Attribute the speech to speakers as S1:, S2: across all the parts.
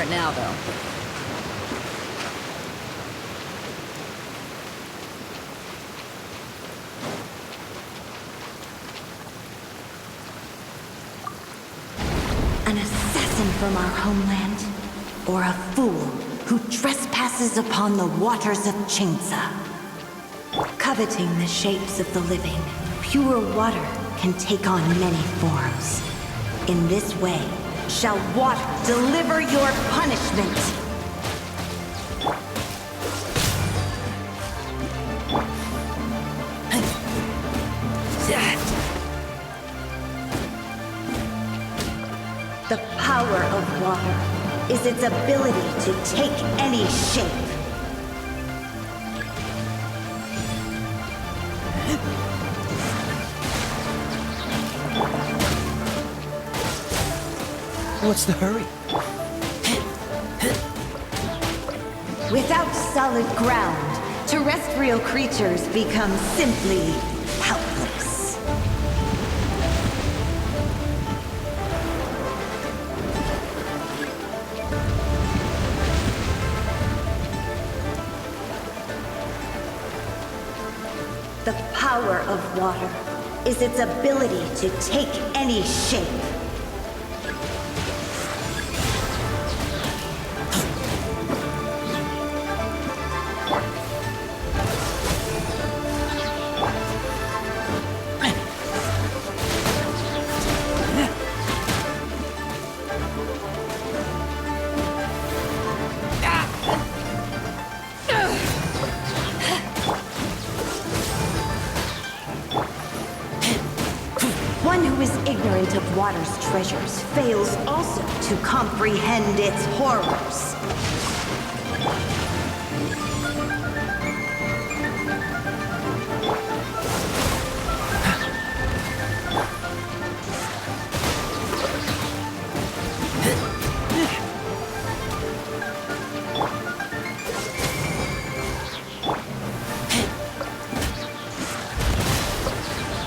S1: right now, though.
S2: An assassin from our homeland, or a fool who trespasses upon the waters of Chainsa. Coveting the shapes of the living, pure water can take on many forms. In this way, shall water deliver your punishment! The power of water is its ability to take any shape.
S3: What's the hurry?
S2: Without solid ground, terrestrial creatures become simply helpless. The power of water is its ability to take any shape. One who is ignorant of water's treasures fails also to comprehend its horrors.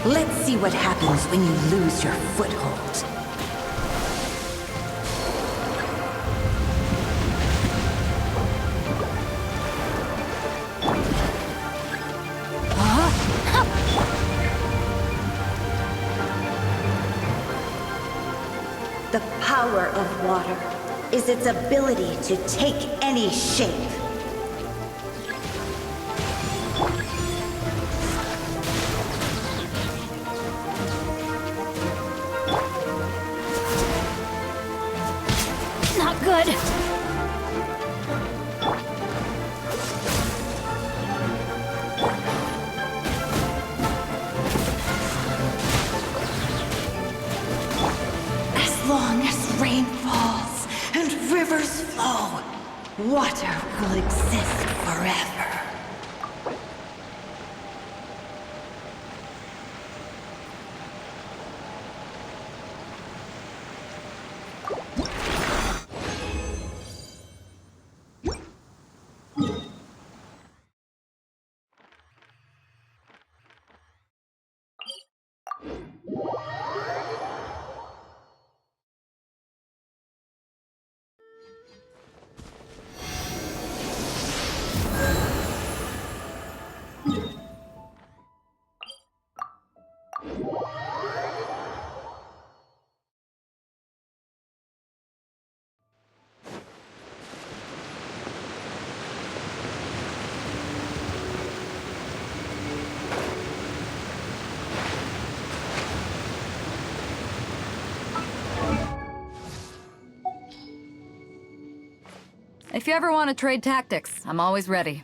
S2: Let's see what happens when you lose your foothold. The power of water is its ability to take any shape.
S1: Not good.
S2: As long as rain falls and rivers flow, water will exist forever.
S1: If you ever want to trade tactics, I'm always ready.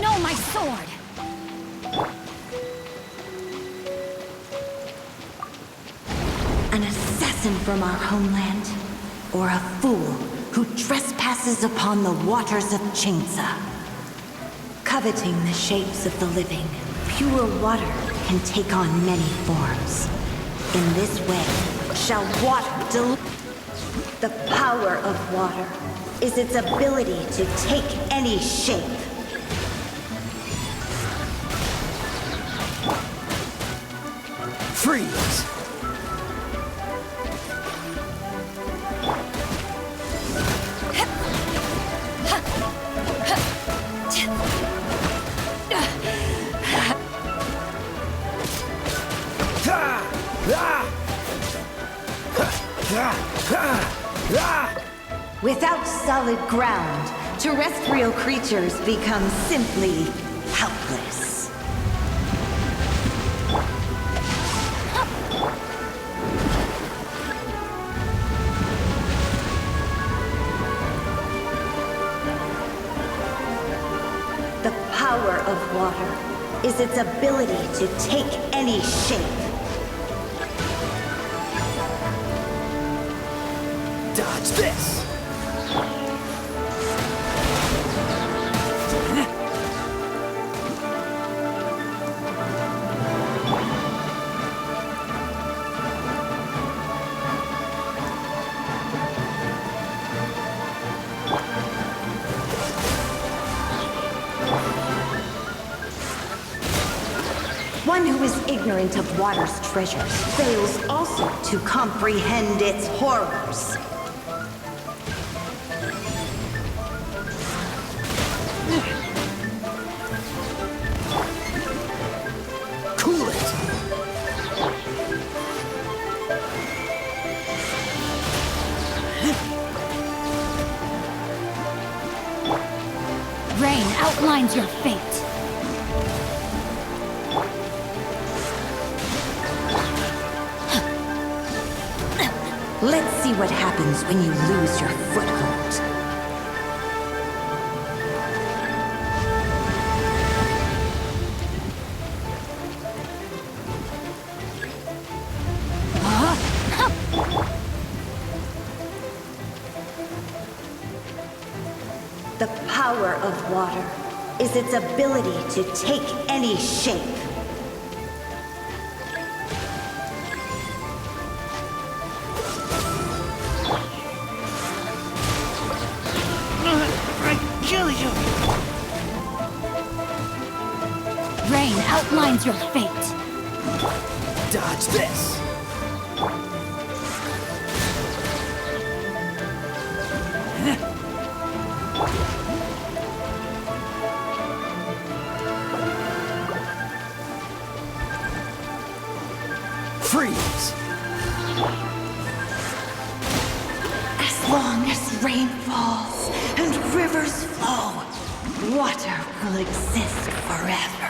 S1: No, my sword!
S2: An assassin from our homeland, or a fool who trespasses upon the waters of Chainsa. Coveting the shapes of the living, pure water can take on many forms. In this way, shall water The power of water is its ability to take any shape.
S3: Freeze!
S2: Without solid ground, terrestrial creatures become simply helpless. The power of water is its ability to take any shape.
S3: Dodge this!
S2: One who is ignorant of water's treasures fails also to comprehend its horrors.
S3: Cool it!
S4: Rain outlines your fate.
S2: Let's see what happens when you lose your foothold. The power of water is its ability to take any shape.
S4: Rain outlines your fate.
S3: Dodge this! Freeze!
S2: As long as rain falls and rivers flow, water will exist forever.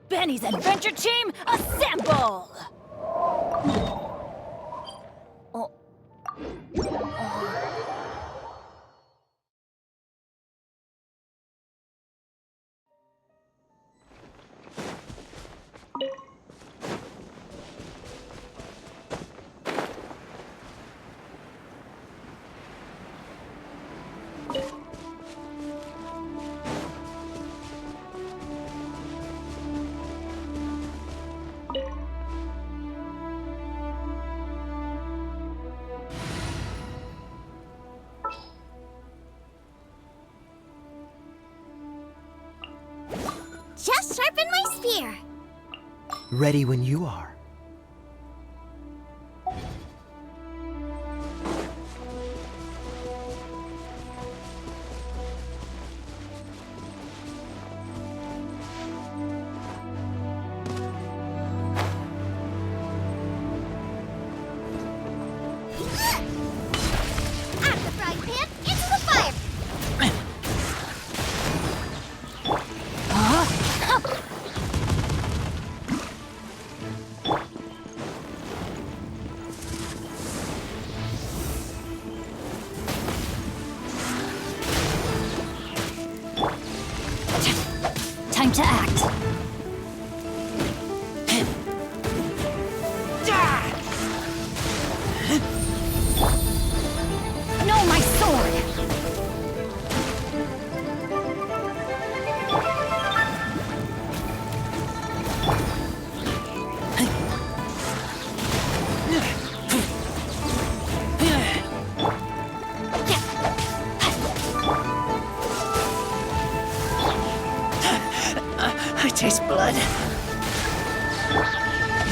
S4: Benny's adventure team, assemble! Oh.
S5: Just sharpen my spear.
S3: Ready when you are.
S5: Out of the frying pan, into the fire.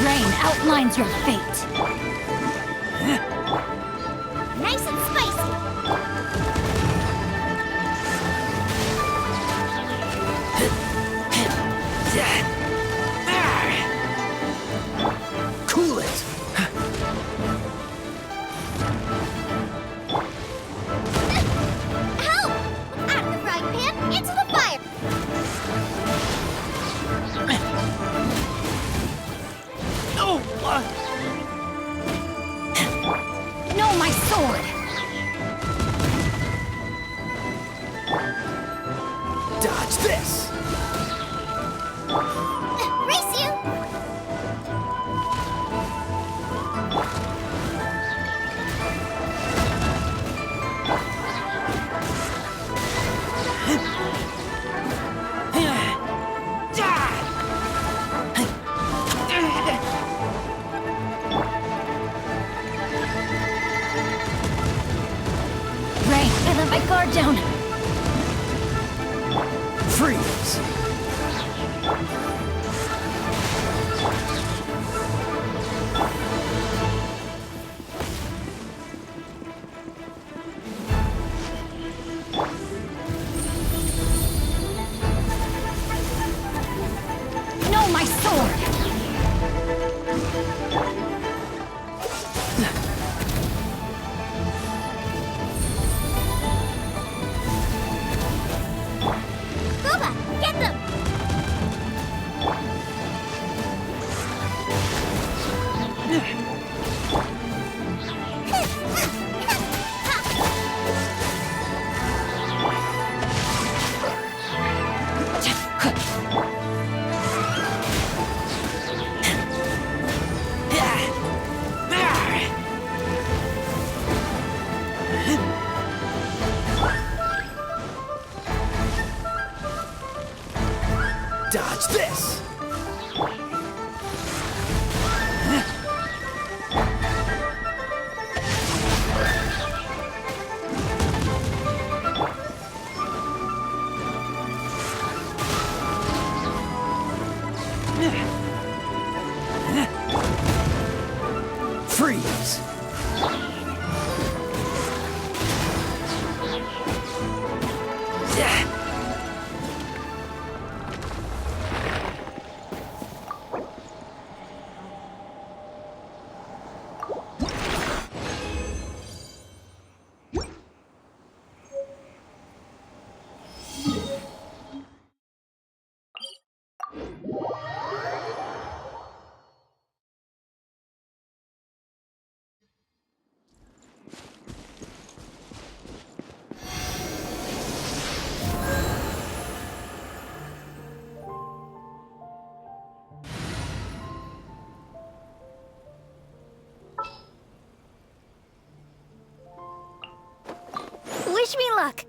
S4: Rain outlines your fate.
S5: Nice and spicy.
S3: Cool it!
S5: Help! Out of the frying pan, into the fire!
S3: Oh!
S4: No, my sword!
S3: Dodge this!
S5: Race you!
S4: Rain, I let my guard down.
S3: Freeze!
S4: No, my sword!
S5: Boba, get them!
S3: Dodge this! Freeze!
S5: Wish me luck.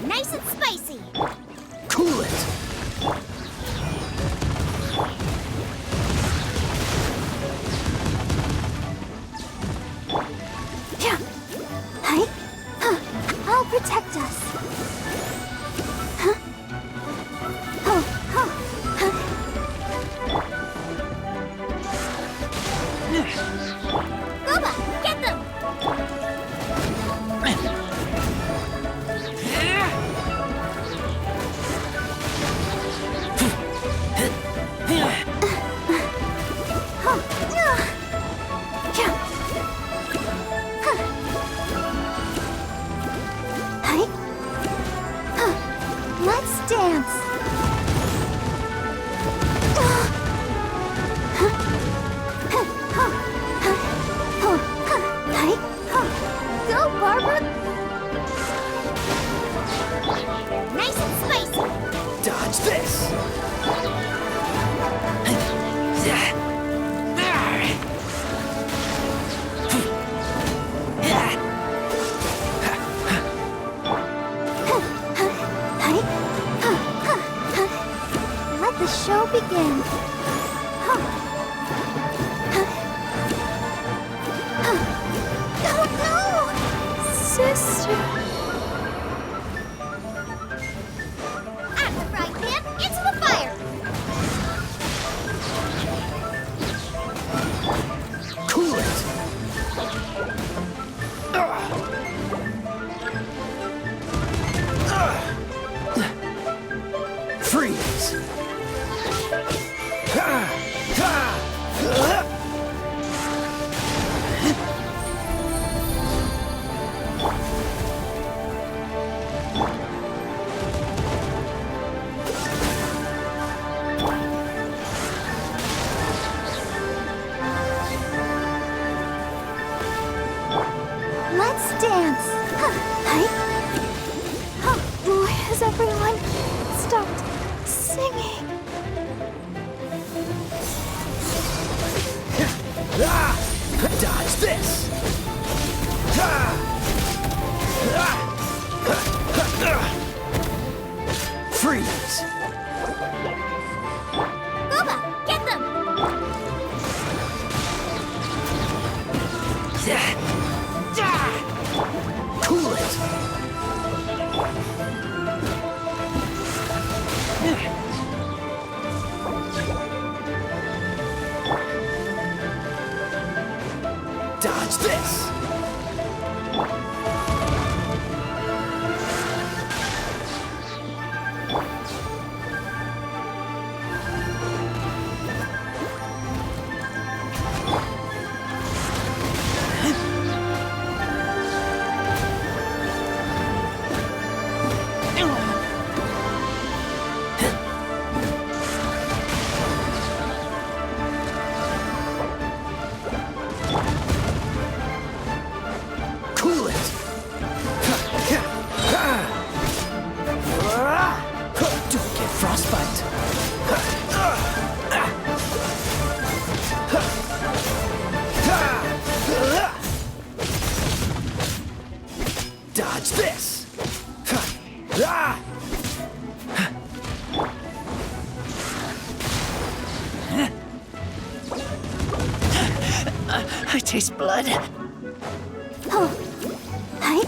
S5: Nice and spicy.
S3: Cool it!
S5: Yeah. Hi. Huh. I'll protect us. Huh? Oh, huh. Huh. Boba, get them!
S3: this!
S5: Let the show begin. Oh no! Sister! At the right hand, into the fire!
S3: Cool it! Freeze!
S5: Let's dance! Boy, has everyone stopped singing.
S3: Dodge this! Freeze!
S5: Booba, get them!
S3: Cool it! Dodge this! Cool it! Don't get frostbite! Dodge this! I taste blood.
S5: Oh. Hi.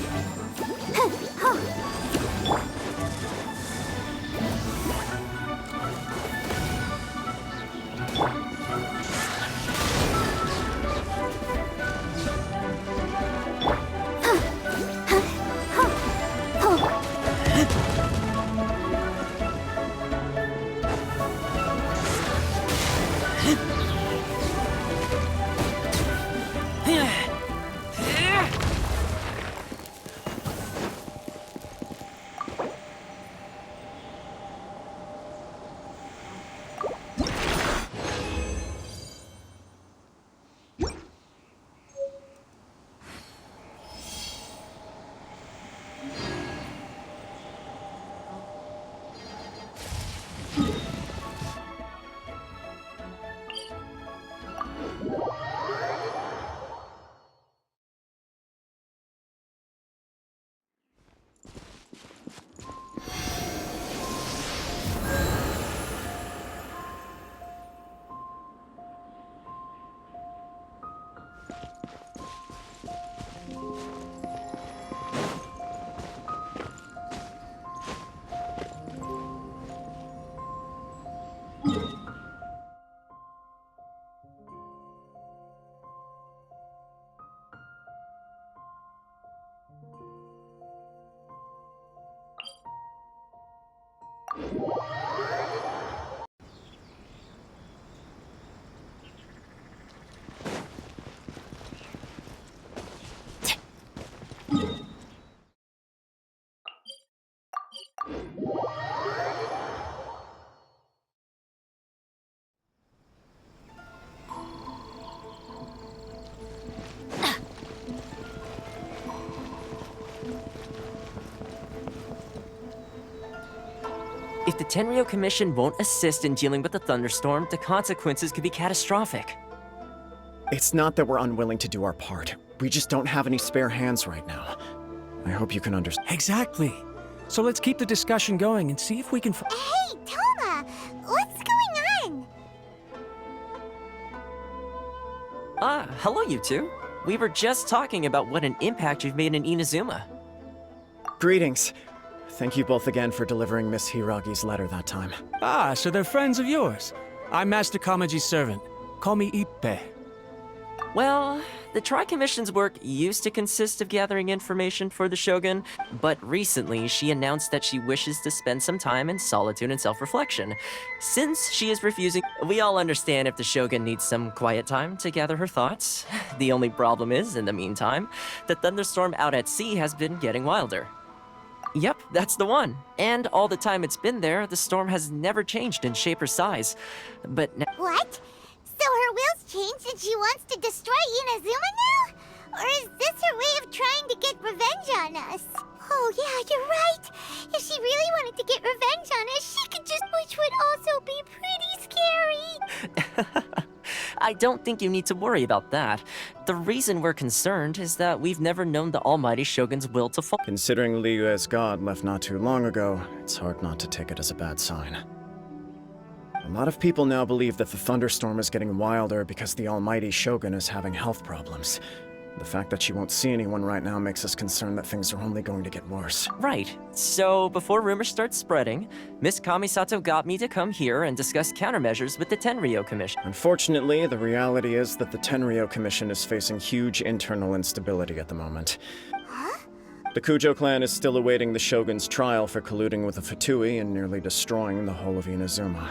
S6: If the Tenryou Commission won't assist in dealing with the thunderstorm, the consequences could be catastrophic.
S7: It's not that we're unwilling to do our part. We just don't have any spare hands right now. I hope you can understand.
S3: Exactly. So let's keep the discussion going and see if we can
S5: Hey, Toma! What's going on?
S6: Hello you two. We were just talking about what an impact you've made in Inazuma.
S7: Greetings. Thank you both again for delivering Miss Hiragi's letter that time.
S3: Ah, so they're friends of yours. I'm Master Kamaji's servant. Call me Ippe.
S6: Well, the Tri-Commission's work used to consist of gathering information for the Shogun, but recently she announced that she wishes to spend some time in solitude and self-reflection. Since she is refusing, we all understand if the Shogun needs some quiet time to gather her thoughts. The only problem is, in the meantime, the thunderstorm out at sea has been getting wilder. Yep, that's the one. And all the time it's been there, the storm has never changed in shape or size. But now...
S5: What? So her will's changed and she wants to destroy Inazuma now? Or is this her way of trying to get revenge on us? Oh yeah, you're right. If she really wanted to get revenge on us, she could just, which would also be pretty scary.
S6: I don't think you need to worry about that. The reason we're concerned is that we've never known the Almighty Shogun's will to fall.
S7: Considering Liyue's god left not too long ago, it's hard not to take it as a bad sign. A lot of people now believe that the thunderstorm is getting wilder because the Almighty Shogun is having health problems. The fact that she won't see anyone right now makes us concerned that things are only going to get worse.
S6: Right. So, before rumors start spreading, Miss Kamisato got me to come here and discuss countermeasures with the Tenryou Commission.
S7: Unfortunately, the reality is that the Tenryou Commission is facing huge internal instability at the moment. The Kujo clan is still awaiting the Shogun's trial for colluding with the Fatui and nearly destroying the whole of Inazuma.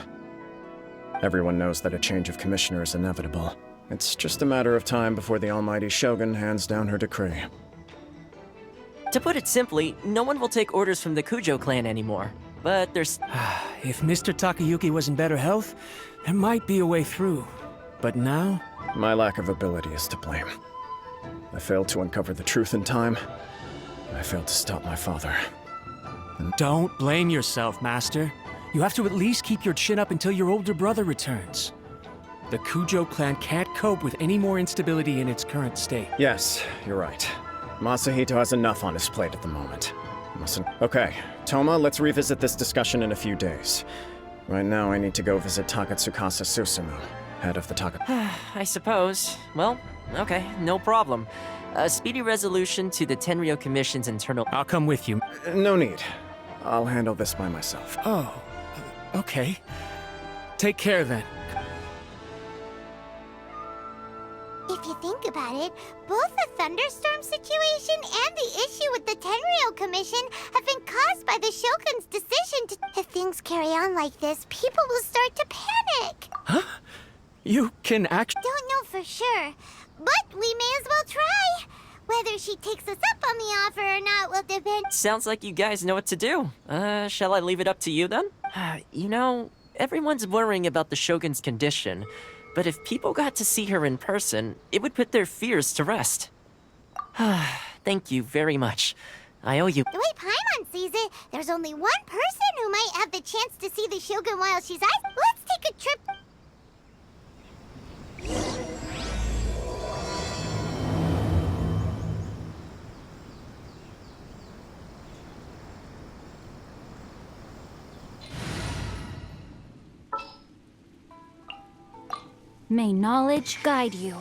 S7: Everyone knows that a change of commissioner is inevitable. It's just a matter of time before the Almighty Shogun hands down her decree.
S6: To put it simply, no one will take orders from the Kujo clan anymore. But there's...
S3: If Mr. Takayuki was in better health, there might be a way through. But now?
S7: My lack of ability is to blame. I failed to uncover the truth in time. I failed to stop my father.
S3: Don't blame yourself, Master. You have to at least keep your chin up until your older brother returns. The Kujo clan can't cope with any more instability in its current state.
S7: Yes, you're right. Masahito has enough on his plate at the moment. Okay, Toma, let's revisit this discussion in a few days. Right now, I need to go visit Takatsukasa Susumu, head of the
S6: I suppose. Well, okay, no problem. A speedy resolution to the Tenryou Commission's internal...
S3: I'll come with you.
S7: No need. I'll handle this by myself.
S3: Oh, okay. Take care then.
S5: If you think about it, both the thunderstorm situation and the issue with the Tenryou Commission have been caused by the Shogun's decision to... If things carry on like this, people will start to panic.
S3: Huh? You can
S5: Don't know for sure, but we may as well try. Whether she takes us up on the offer or not will depend...
S6: Sounds like you guys know what to do. Shall I leave it up to you then? You know, everyone's worrying about the Shogun's condition. But if people got to see her in person, it would put their fears to rest. Thank you very much. I owe you.
S5: The way Paimon sees it, there's only one person who might have the chance to see the Shogun while she's out. Let's take a trip.
S4: May knowledge guide you.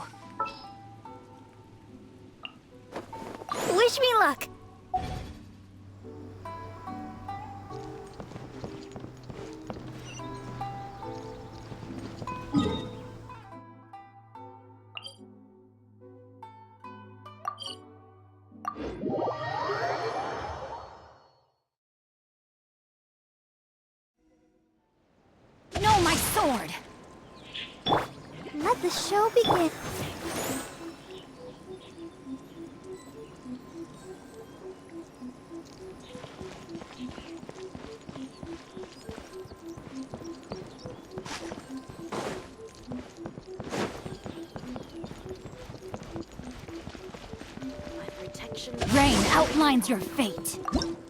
S5: Wish me luck.
S4: No, my sword!
S5: Let the show begin.
S4: Rain outlines your fate.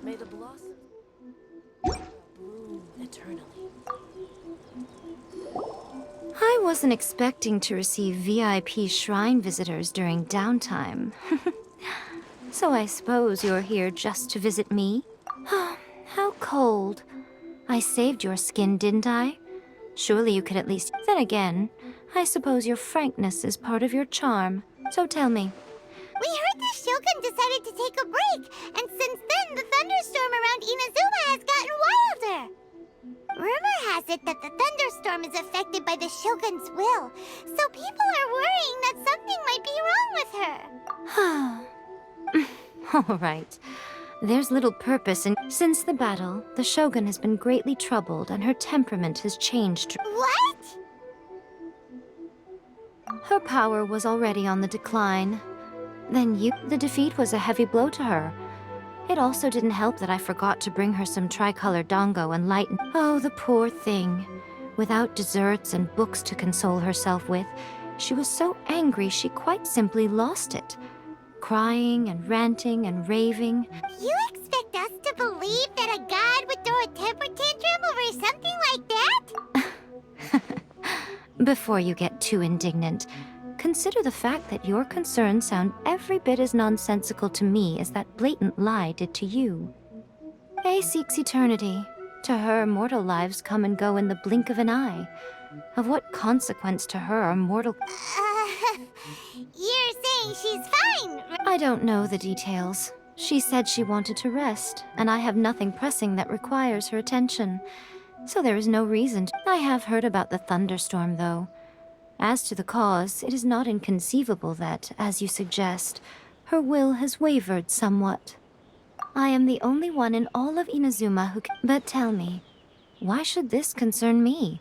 S8: May the blossom bloom eternally.
S4: I wasn't expecting to receive VIP shrine visitors during downtime. So I suppose you're here just to visit me? How cold. I saved your skin, didn't I? Surely you could at least... Then again, I suppose your frankness is part of your charm. So tell me.
S5: We heard the Shogun decided to take a break, and since then the thunderstorm around Inazuma has gotten wilder. Rumor has it that the thunderstorm is affected by the Shogun's will, so people are worrying that something might be wrong with her.
S4: All right. There's little purpose in... Since the battle, the Shogun has been greatly troubled and her temperament has changed.
S5: What?
S4: Her power was already on the decline. Then the defeat was a heavy blow to her. It also didn't help that I forgot to bring her some tricolor dango and lighten... Oh, the poor thing. Without desserts and books to console herself with, she was so angry she quite simply lost it. Crying and ranting and raving.
S5: You expect us to believe that a god would throw a temper tantrum over something like that?
S4: Before you get too indignant, consider the fact that your concerns sound every bit as nonsensical to me as that blatant lie did to you. A seeks eternity. To her, mortal lives come and go in the blink of an eye. Of what consequence to her are mortal...
S5: You're saying she's fine?
S4: I don't know the details. She said she wanted to rest, and I have nothing pressing that requires her attention. So there is no reason to... I have heard about the thunderstorm, though. As to the cause, it is not inconceivable that, as you suggest, her will has wavered somewhat. I am the only one in all of Inazuma who can... But tell me, why should this concern me?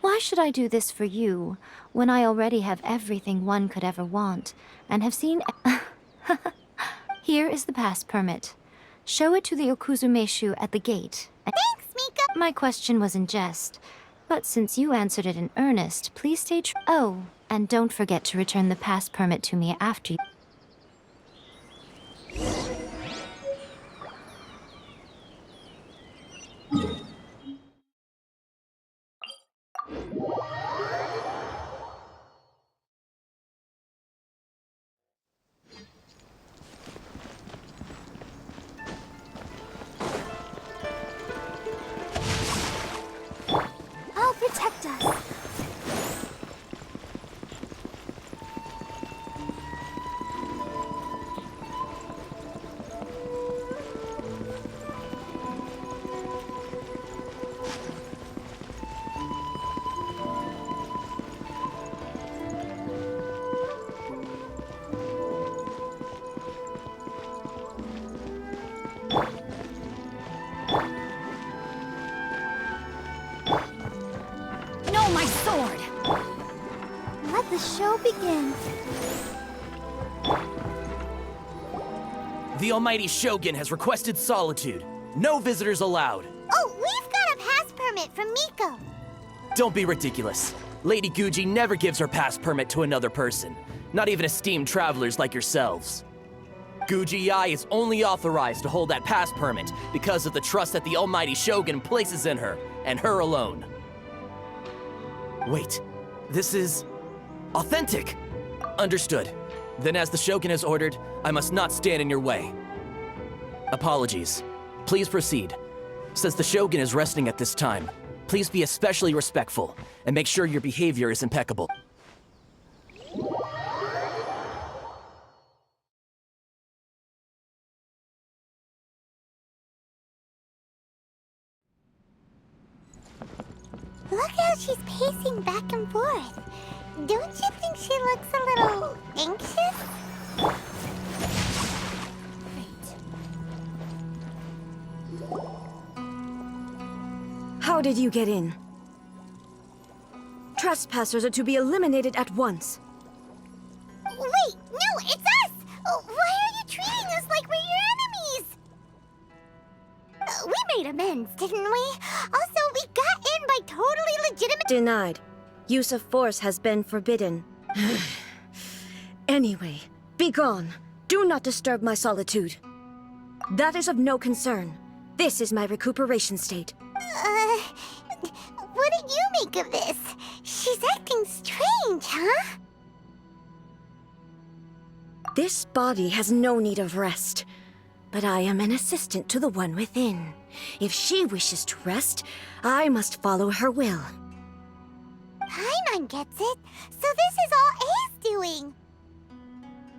S4: Why should I do this for you, when I already have everything one could ever want, and have seen... Here is the pass permit. Show it to the Okuzumeshu at the gate.
S5: Thanks, Mika!
S4: My question was in jest, but since you answered it in earnest, please stay true. Oh, and don't forget to return the pass permit to me after you...
S5: I'll protect us.
S4: No, my sword!
S5: Let the show begin.
S9: The almighty Shogun has requested solitude. No visitors allowed.
S5: Oh, we've got a pass permit from Miko.
S9: Don't be ridiculous. Lady Guji never gives her pass permit to another person, not even esteemed travelers like yourselves. Guji-ai is only authorized to hold that pass permit because of the trust that the almighty Shogun places in her, and her alone. Wait, this is... authentic! Understood. Then as the Shogun has ordered, I must not stand in your way. Apologies. Please proceed. Since the Shogun is resting at this time, please be especially respectful, and make sure your behavior is impeccable.
S5: Look how she's pacing back and forth. Don't you think she looks a little anxious?
S8: How did you get in? Trespassers are to be eliminated at once.
S5: Wait, no, it's us! Oh, why are you treating us like we're your enemies? We made amends, didn't we? Also, we got in by totally legitimate...
S8: Denied. Use of force has been forbidden. Anyway, be gone. Do not disturb my solitude. That is of no concern. This is my recuperation state.
S5: What do you make of this? She's acting strange, huh?
S8: This body has no need of rest, but I am an assistant to the one within. If she wishes to rest, I must follow her will.
S5: Paimon gets it. So this is all A's doing.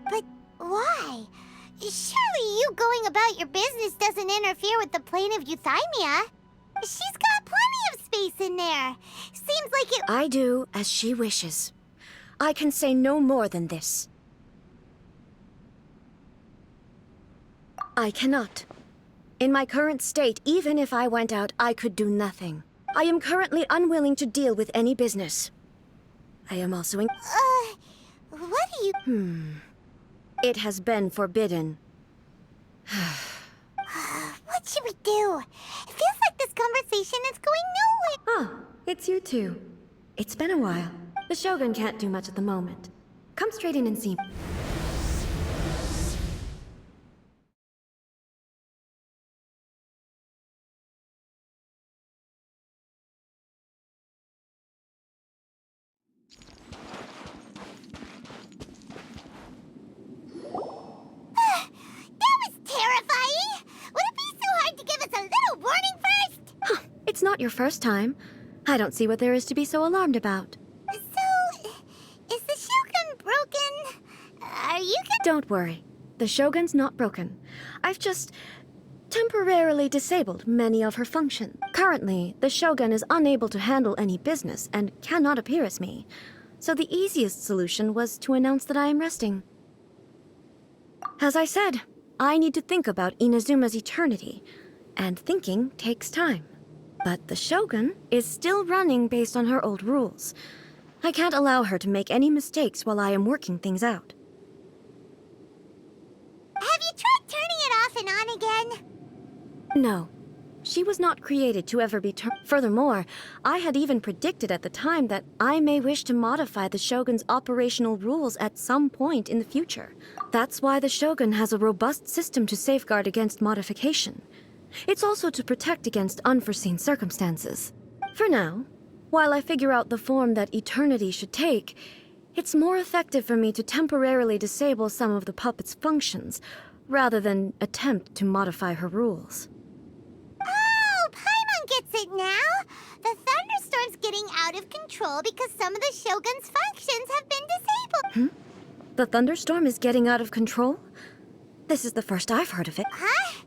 S5: But why? Surely you going about your business doesn't interfere with the plane of euthymia. She's got plenty of space in there. Seems like it—
S8: I do as she wishes. I can say no more than this. I cannot. In my current state, even if I went out, I could do nothing. I am currently unwilling to deal with any business. I am also
S5: what do you—
S8: It has been forbidden.
S5: What should we do? It feels like this conversation is going nowhere.
S8: Ah, it's you two. It's been a while. The Shogun can't do much at the moment. Come straight in and see me.
S5: That was terrifying! Would it be so hard to give us a little warning first?
S8: It's not your first time. I don't see what there is to be so alarmed about.
S5: So, is the Shogun broken? Are you
S8: Don't worry. The Shogun's not broken. I've just temporarily disabled many of her functions. Currently, the Shogun is unable to handle any business and cannot appear as me. So the easiest solution was to announce that I am resting. As I said, I need to think about Inazuma's eternity, and thinking takes time. But the Shogun is still running based on her old rules. I can't allow her to make any mistakes while I am working things out.
S5: Have you tried turning it off and on again?
S8: No. She was not created to ever be turned. Furthermore, I had even predicted at the time that I may wish to modify the Shogun's operational rules at some point in the future. That's why the Shogun has a robust system to safeguard against modification. It's also to protect against unforeseen circumstances. For now, while I figure out the form that eternity should take, it's more effective for me to temporarily disable some of the puppet's functions, rather than attempt to modify her rules.
S5: Oh, Paimon gets it now! The thunderstorm's getting out of control because some of the Shogun's functions have been disabled.
S8: The thunderstorm is getting out of control? This is the first I've heard of it.
S5: Huh?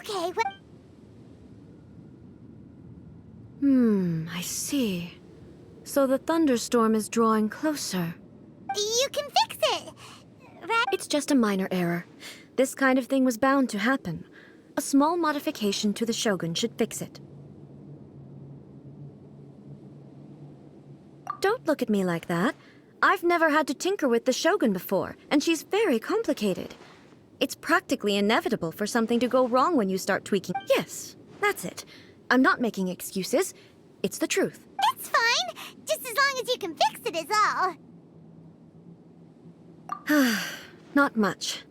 S5: Okay, well—
S8: I see. So the thunderstorm is drawing closer.
S5: you can fix it, right?
S8: It's just a minor error. This kind of thing was bound to happen. A small modification to the Shogun should fix it. Don't look at me like that. I've never had to tinker with the Shogun before, and she's very complicated. It's practically inevitable for something to go wrong when you start tweaking. Yes, that's it. I'm not making excuses. It's the truth.
S5: It's fine, just as long as you can fix it is all.
S8: Not much.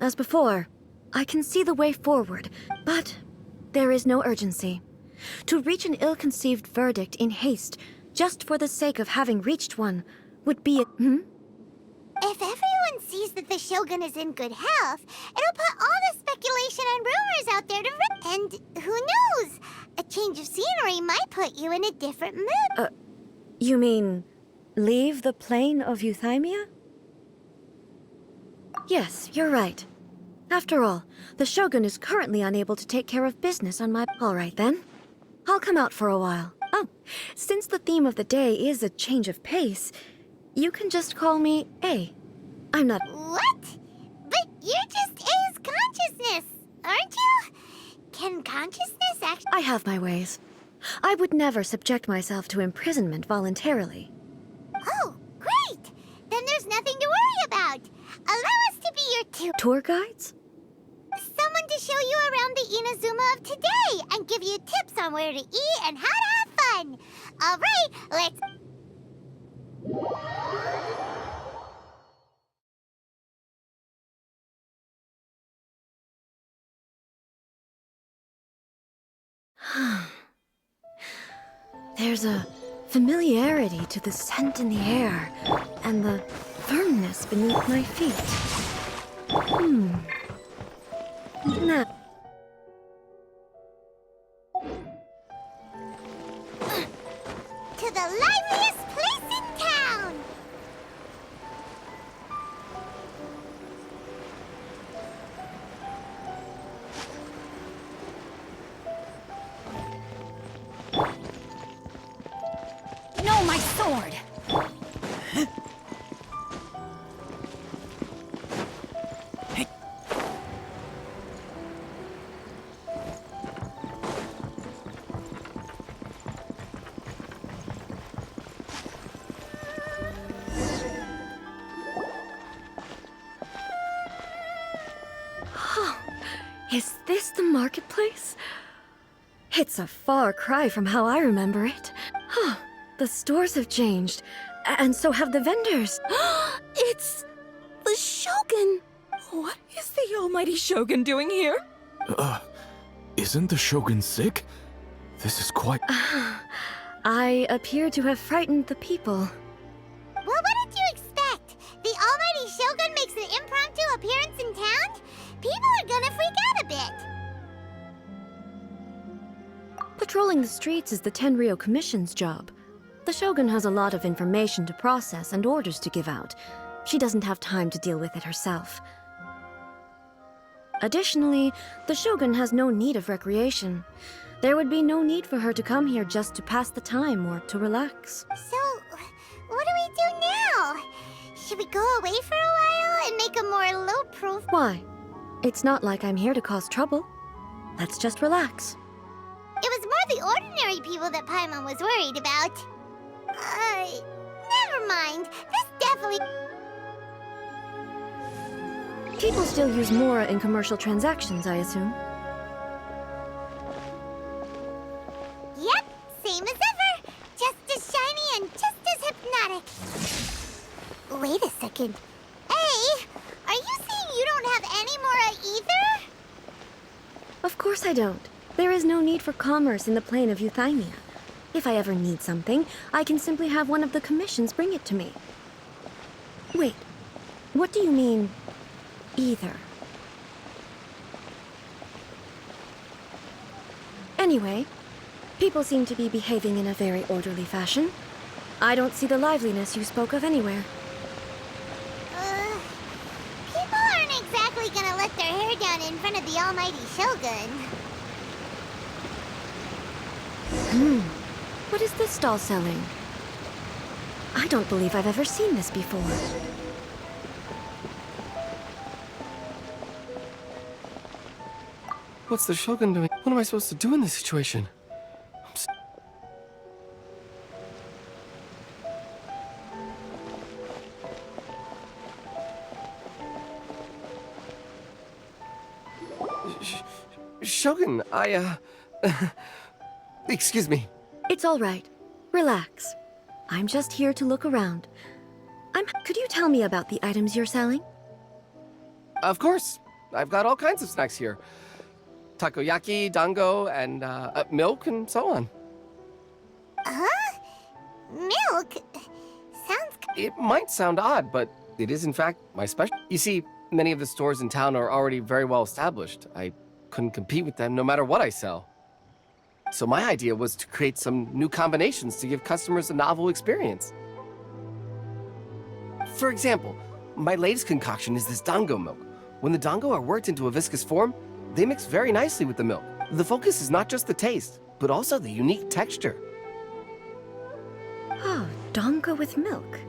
S8: As before, I can see the way forward, but there is no urgency. To reach an ill-conceived verdict in haste, just for the sake of having reached one, would be a—
S5: If everyone sees that the Shogun is in good health, it'll put all the speculation and rumors out there to and who knows? A change of scenery might put you in a different mood.
S8: You mean leave the plane of euthymia? Yes, you're right. After all, the Shogun is currently unable to take care of business on my— All right then. I'll come out for a while. Oh, since the theme of the day is a change of pace, you can just call me A. I'm not—
S5: What? But you're just A's consciousness, aren't you? Can consciousness actually—
S8: I have my ways. I would never subject myself to imprisonment voluntarily.
S5: Oh, great! Then there's nothing to worry about. Allow us to be your
S8: Tour guides?
S5: someone to show you around the Inazuma of today and give you tips on where to eat and how to have fun. All right, let's—
S8: There's a familiarity to the scent in the air and the firmness beneath my feet. Now,
S5: To the liveliest place in town!
S1: No, my sword!
S8: is this the marketplace? It's a far cry from how I remember it. The stores have changed, and so have the vendors.
S10: It's the Shogun! What is the almighty Shogun doing here?
S11: Isn't the Shogun sick? This is quite...
S8: I appear to have frightened the people.
S5: Well, what did you expect? The almighty Shogun makes an impromptu appearance in town? People are gonna freak out a bit.
S8: Patrolling the streets is the Tenryou Commission's job. The Shogun has a lot of information to process and orders to give out. She doesn't have time to deal with it herself. Additionally, the Shogun has no need of recreation. There would be no need for her to come here just to pass the time or to relax.
S5: So, what do we do now? Should we go away for a while and make a more low-proof...
S8: Why? It's not like I'm here to cause trouble. Let's just relax.
S5: It was more the ordinary people that Paimon was worried about. Never mind. This definitely...
S8: People still use Mora in commercial transactions, I assume.
S5: Yep, same as ever. Just as shiny and just as hypnotic. Wait a second. Hey, are you saying you don't have any Mora either?
S8: Of course I don't. There is no need for commerce in the plane of Euthymia. If I ever need something, I can simply have one of the commissions bring it to me. Wait, what do you mean, either? Anyway, people seem to be behaving in a very orderly fashion. I don't see the liveliness you spoke of anywhere.
S5: People aren't exactly gonna let their hair down in front of the almighty Shogun.
S8: What is this stall selling? I don't believe I've ever seen this before.
S12: What's the Shogun doing? What am I supposed to do in this situation? Shogun, excuse me.
S8: It's all right. Relax. I'm just here to look around. Could you tell me about the items you're selling?
S12: Of course. I've got all kinds of snacks here. Takoyaki, dango, and milk, and so on.
S5: Huh? Milk? Sounds...
S12: It might sound odd, but it is in fact my special. You see, many of the stores in town are already very well established. I couldn't compete with them no matter what I sell. So my idea was to create some new combinations to give customers a novel experience. For example, my latest concoction is this dango milk. When the dango are worked into a viscous form, they mix very nicely with the milk. The focus is not just the taste, but also the unique texture.
S8: Oh, dango with milk.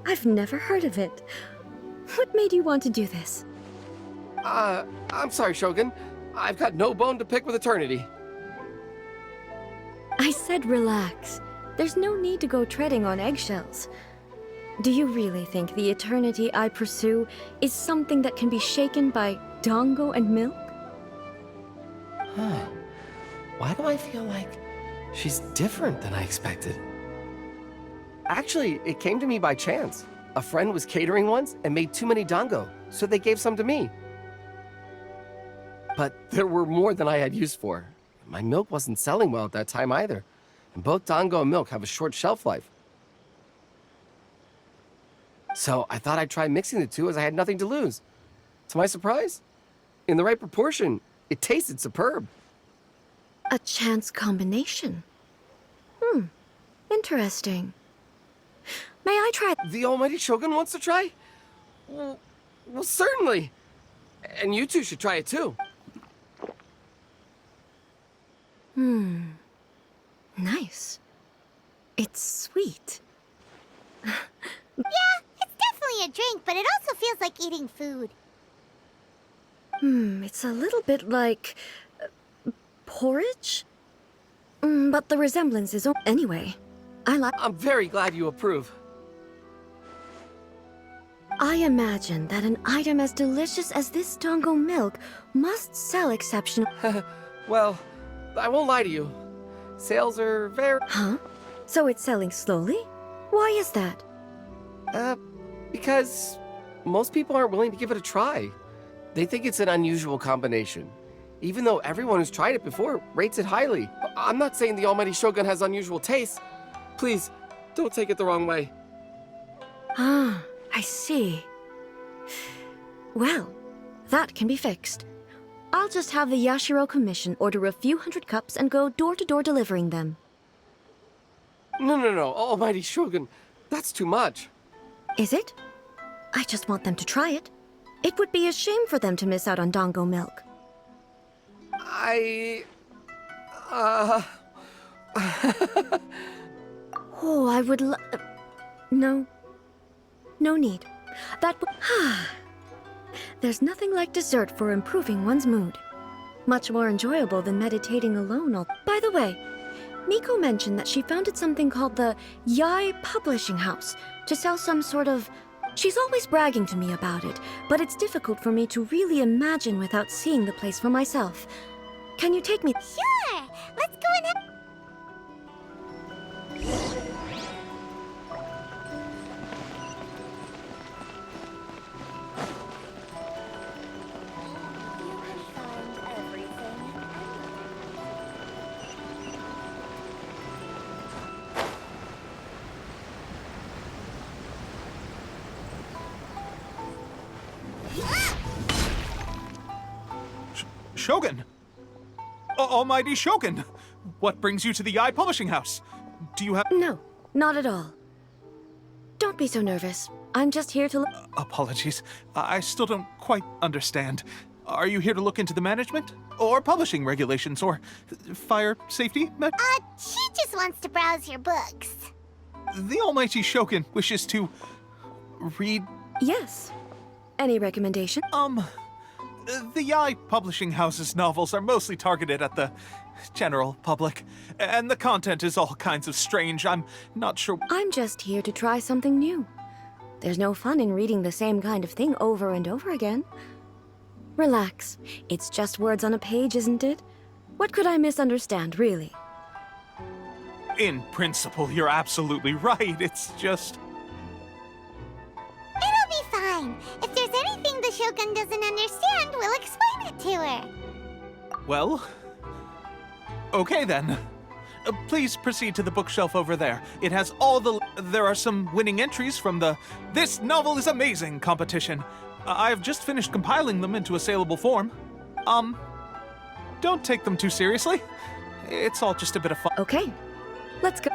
S8: I've never heard of it. What made you want to do this?
S12: I'm sorry, Shogun. I've got no bone to pick with eternity.
S8: I said relax. There's no need to go treading on eggshells. Do you really think the eternity I pursue is something that can be shaken by dango and milk?
S12: Huh. Why do I feel like she's different than I expected? Actually, it came to me by chance. A friend was catering once and made too many dango, so they gave some to me. But there were more than I had use for. My milk wasn't selling well at that time either. And both dango and milk have a short shelf life. So I thought I'd try mixing the two as I had nothing to lose. To my surprise, in the right proportion, it tasted superb.
S8: A chance combination. Interesting. May I try?
S12: The almighty Shogun wants to try? Well, certainly. And you two should try it too.
S8: Nice. It's sweet.
S5: Yeah, it's definitely a drink, but it also feels like eating food.
S8: It's a little bit like porridge? But the resemblance is anyway.
S12: I'm very glad you approve.
S8: I imagine that an item as delicious as this dango milk must sell exceptional.
S12: Well, I won't lie to you. Sales are very...
S8: Huh? So it's selling slowly? Why is that?
S12: Because most people aren't willing to give it a try. They think it's an unusual combination. Even though everyone who's tried it before rates it highly. I'm not saying the almighty Shogun has unusual tastes. Please, don't take it the wrong way.
S8: Ah, I see. Well, that can be fixed. I'll just have the Yashiro Commission order a few hundred cups and go door-to-door delivering them.
S12: No, almighty Shogun. That's too much.
S8: Is it? I just want them to try it. It would be a shame for them to miss out on dango milk. Oh, I would No. No need. There's nothing like dessert for improving one's mood. Much more enjoyable than meditating alone. By the way, Miko mentioned that she founded something called the Yai Publishing House to sell some sort of... She's always bragging to me about it, but it's difficult for me to really imagine without seeing the place for myself. Can you take me?
S5: Sure! Let's go and have...
S13: Shogun! Almighty Shogun! What brings you to the Yai Publishing House? Do you have...
S8: No, not at all. Don't be so nervous. I'm just here to...
S13: Apologies. I still don't quite understand. Are you here to look into the management? Or publishing regulations? Or fire safety?
S5: She just wants to browse your books.
S13: The Almighty Shogun wishes to... read...
S8: Yes. Any recommendation?
S13: The Yai Publishing House's novels are mostly targeted at the general public, and the content is all kinds of strange. I'm not sure...
S8: I'm just here to try something new. There's no fun in reading the same kind of thing over and over again. Relax. It's just words on a page, isn't it? What could I misunderstand, really?
S13: In principle, you're absolutely right. It's just...
S5: It'll be fine. If there's anything the Shogun doesn't understand, we'll explain it to her.
S13: Well... okay then. Please proceed to the bookshelf over there. It has all the... There are some winning entries from the This Novel is Amazing competition. I've just finished compiling them into a saleable form. Don't take them too seriously. It's all just a bit of fun.
S8: Okay, let's go.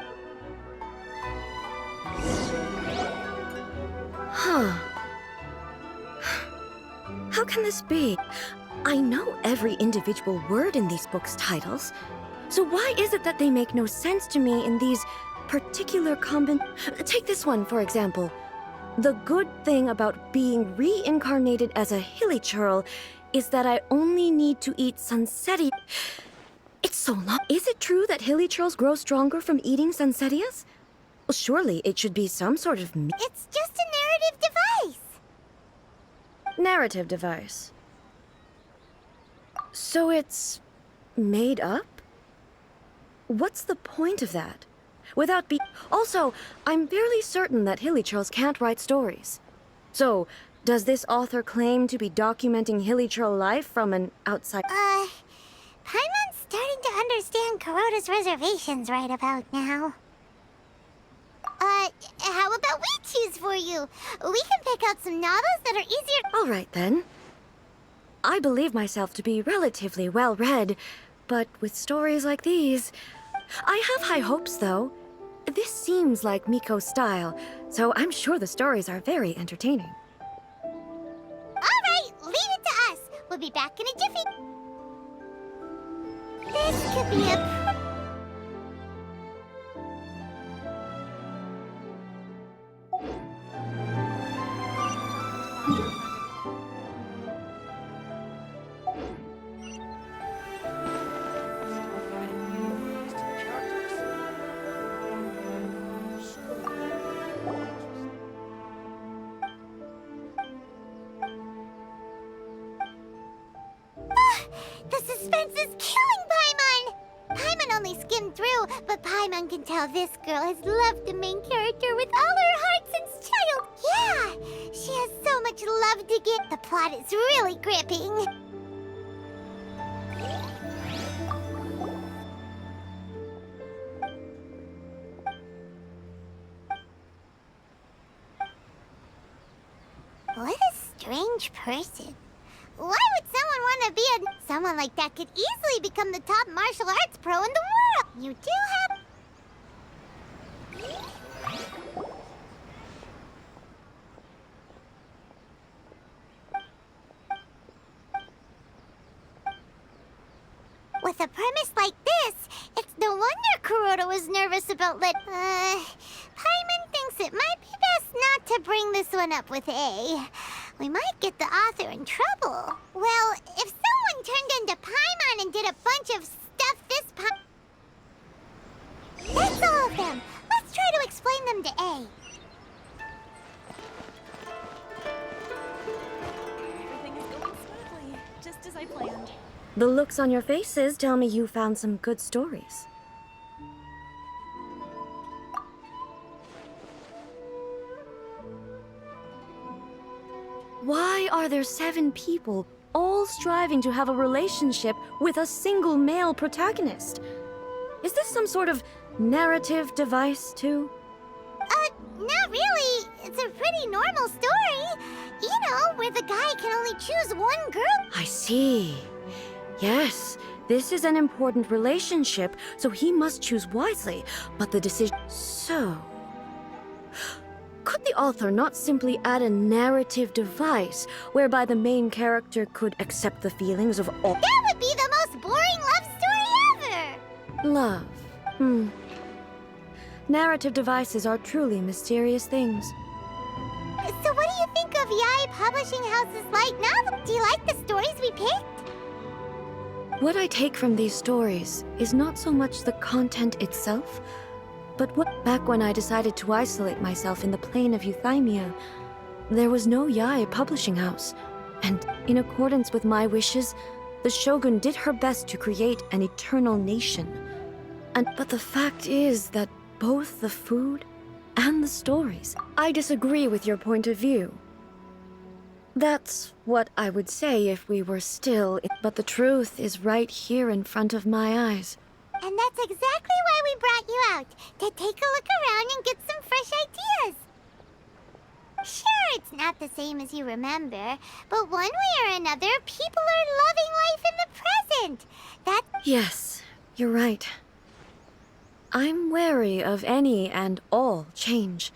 S8: Huh. How can this be? I know every individual word in these books' titles. So why is it that they make no sense to me in these particular Take this one, for example. The good thing about being reincarnated as a hilly churl is that I only need to eat sunsetti. It's so long. Is it true that hilly churls grow stronger from eating sunsettias? Well, surely it should be some sort of...
S5: It's just a narrative device.
S8: Narrative device. So it's... made up? What's the point of that? Without Also, I'm fairly certain that hilly churls can't write stories. So, does this author claim to be documenting hilly churl life from an outside...
S5: Paimon's starting to understand Kuroda's reservations right about now. How about we choose for you? We can pick out some novels that are easier.
S8: All right, then. I believe myself to be relatively well-read, but with stories like these... I have high hopes, though. This seems like Miko's style, so I'm sure the stories are very entertaining.
S5: All right, leave it to us. We'll be back in a jiffy. This could be a... The suspense is killing Paimon! Paimon only skimmed through, but Paimon can tell this girl has loved the main character with all her heart since child. Yeah, she has so much love to give. The plot is really gripping. What a strange person. Why would someone want to be a... Someone like that could easily become the top martial arts pro in the world. You do have... With a premise like this, it's no wonder Kuroda was nervous about Paimon thinks it might be best not to bring this one up with A. We might get the author in trouble. Well, if someone turned into Paimon and did a bunch of stuff That's all of them. Let's try to explain them to A.
S10: Everything is going smoothly, just as I planned.
S8: The looks on your faces tell me you found some good stories. Why are there 7 people all striving to have a relationship with a single male protagonist? Is this some sort of narrative device, too?
S5: Not really. It's a pretty normal story. You know, where the guy can only choose one girl.
S8: I see. Yes, this is an important relationship, so he must choose wisely. But the decision... So... Could the author not simply add a narrative device whereby the main character could accept the feelings of all...
S5: That would be the most boring love story ever!
S8: Love. Narrative devices are truly mysterious things.
S5: So what do you think of Yae Publishing House's light novel? Do you like the stories we picked?
S8: What I take from these stories is not so much the content itself, but what... Back when I decided to isolate myself in the plane of Euthymia, there was no Yae Publishing House, and in accordance with my wishes, the Shogun did her best to create an eternal nation. But the fact is that both the food and the stories... I disagree with your point of view. That's what I would say if we were still... But the truth is right here in front of my eyes.
S5: And that's exactly why we brought you out, to take a look around and get some fresh ideas. Sure, it's not the same as you remember, but one way or another, people are loving life in the present.
S8: Yes, you're right. I'm wary of any and all change.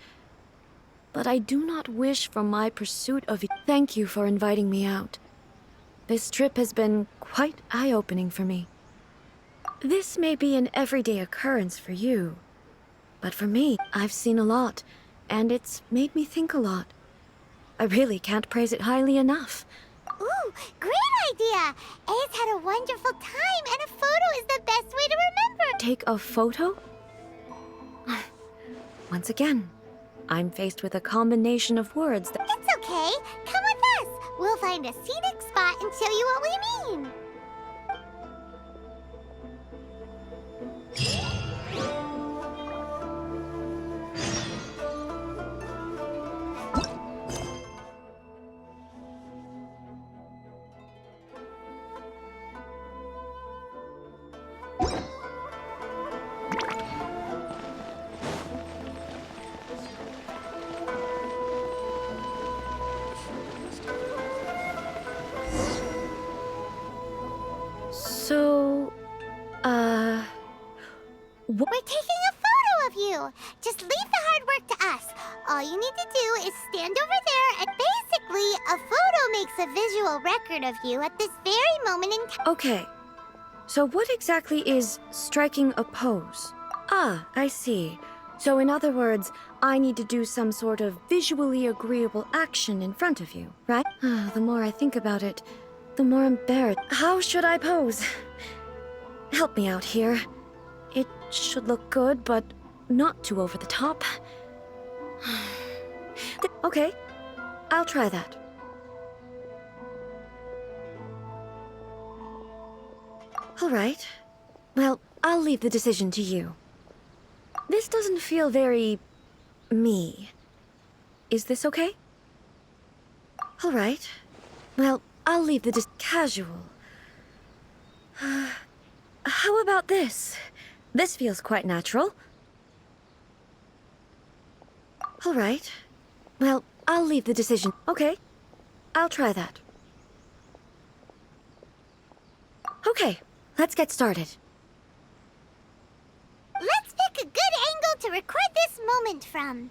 S8: But I do not wish for my pursuit of it. Thank you for inviting me out. This trip has been quite eye-opening for me. This may be an everyday occurrence for you, but for me, I've seen a lot, and it's made me think a lot. I really can't praise it highly enough.
S5: Ooh, great idea! A's had a wonderful time, and a photo is the best way to remember.
S8: Take a photo? Once again, I'm faced with a combination of words that...
S5: It's okay. Come with us. We'll find a scenic spot and show you what we mean.
S8: So,
S5: We're taking a photo of you. Just leave the hard work to us. All you need to do is stand over there and basically a photo makes a visual record of you at this very moment in time.
S8: Okay. So what exactly is striking a pose? Ah, I see. So in other words, I need to do some sort of visually agreeable action in front of you, right? The more I think about it, the more embarrassed. How should I pose? Help me out here. It should look good, but not too over the top. Okay, I'll try that. All right. Well, I'll leave the decision to you. This doesn't feel very... me. Is this okay? All right. Well, I'll leave the casual. How about this? This feels quite natural. All right. Well, I'll leave the decision. Okay. I'll try that. Okay, let's get started.
S5: Let's pick a good angle to record this moment from.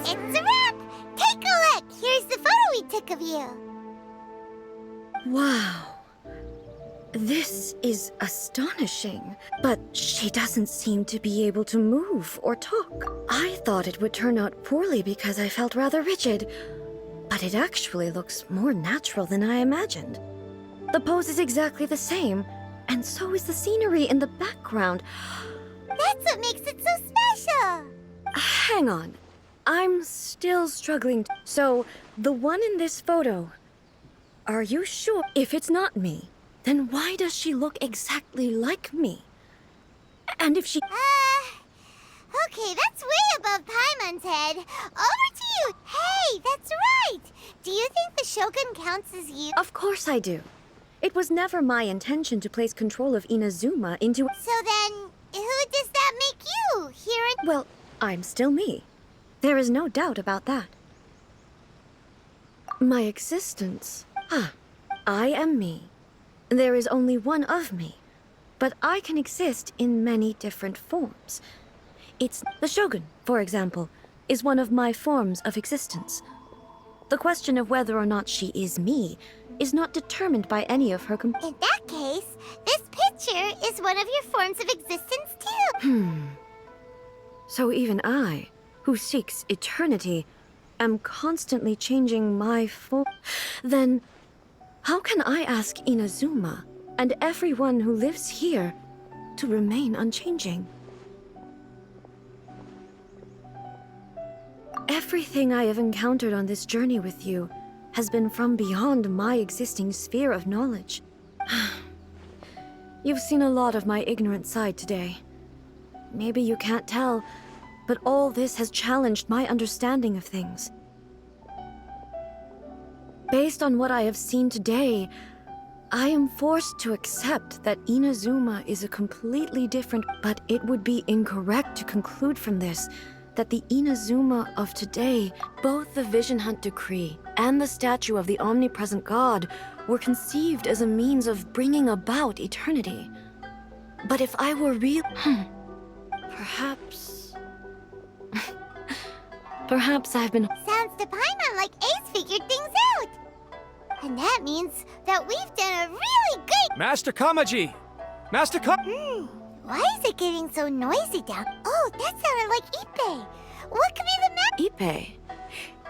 S5: It's a wrap! Take a look! Here's the photo we took of you.
S8: Wow. This is astonishing. But she doesn't seem to be able to move or talk. I thought it would turn out poorly because I felt rather rigid. But it actually looks more natural than I imagined. The pose is exactly the same, and so is the scenery in the background.
S5: That's what makes it so special!
S8: Hang on. I'm still struggling. So, the one in this photo, are you sure? If it's not me, then why does she look exactly like me? And if she...
S5: Okay, that's way above Paimon's head. Over to you! Hey, that's right! Do you think the Shogun counts as you?
S8: Of course I do. It was never my intention to place control of Inazuma into...
S5: So then, who does that make you? Here in...
S8: Well, I'm still me. There is no doubt about that. My existence... I am me. There is only one of me. But I can exist in many different forms. It's... The Shogun, for example, is one of my forms of existence. The question of whether or not she is me is not determined by any of her
S5: In that case, this picture is one of your forms of existence too.
S8: So even I, who seeks eternity, am constantly changing my form. Then, how can I ask Inazuma and everyone who lives here to remain unchanging? Everything I have encountered on this journey with you has been from beyond my existing sphere of knowledge. You've seen a lot of my ignorant side today. Maybe you can't tell, but all this has challenged my understanding of things. Based on what I have seen today, I am forced to accept that Inazuma is a completely different... But it would be incorrect to conclude from this that the Inazuma of today, both the Vision Hunt Decree and the statue of the omnipresent god, were conceived as a means of bringing about eternity. But if I were real... Perhaps... Perhaps I've been...
S5: Sounds to Paimon like Ace figured things out. And that means that we've done a really great...
S3: Master Kamaji! Master
S5: Why is it getting so noisy down? Oh, that sounded like Ippei. What could be the
S8: Ippei?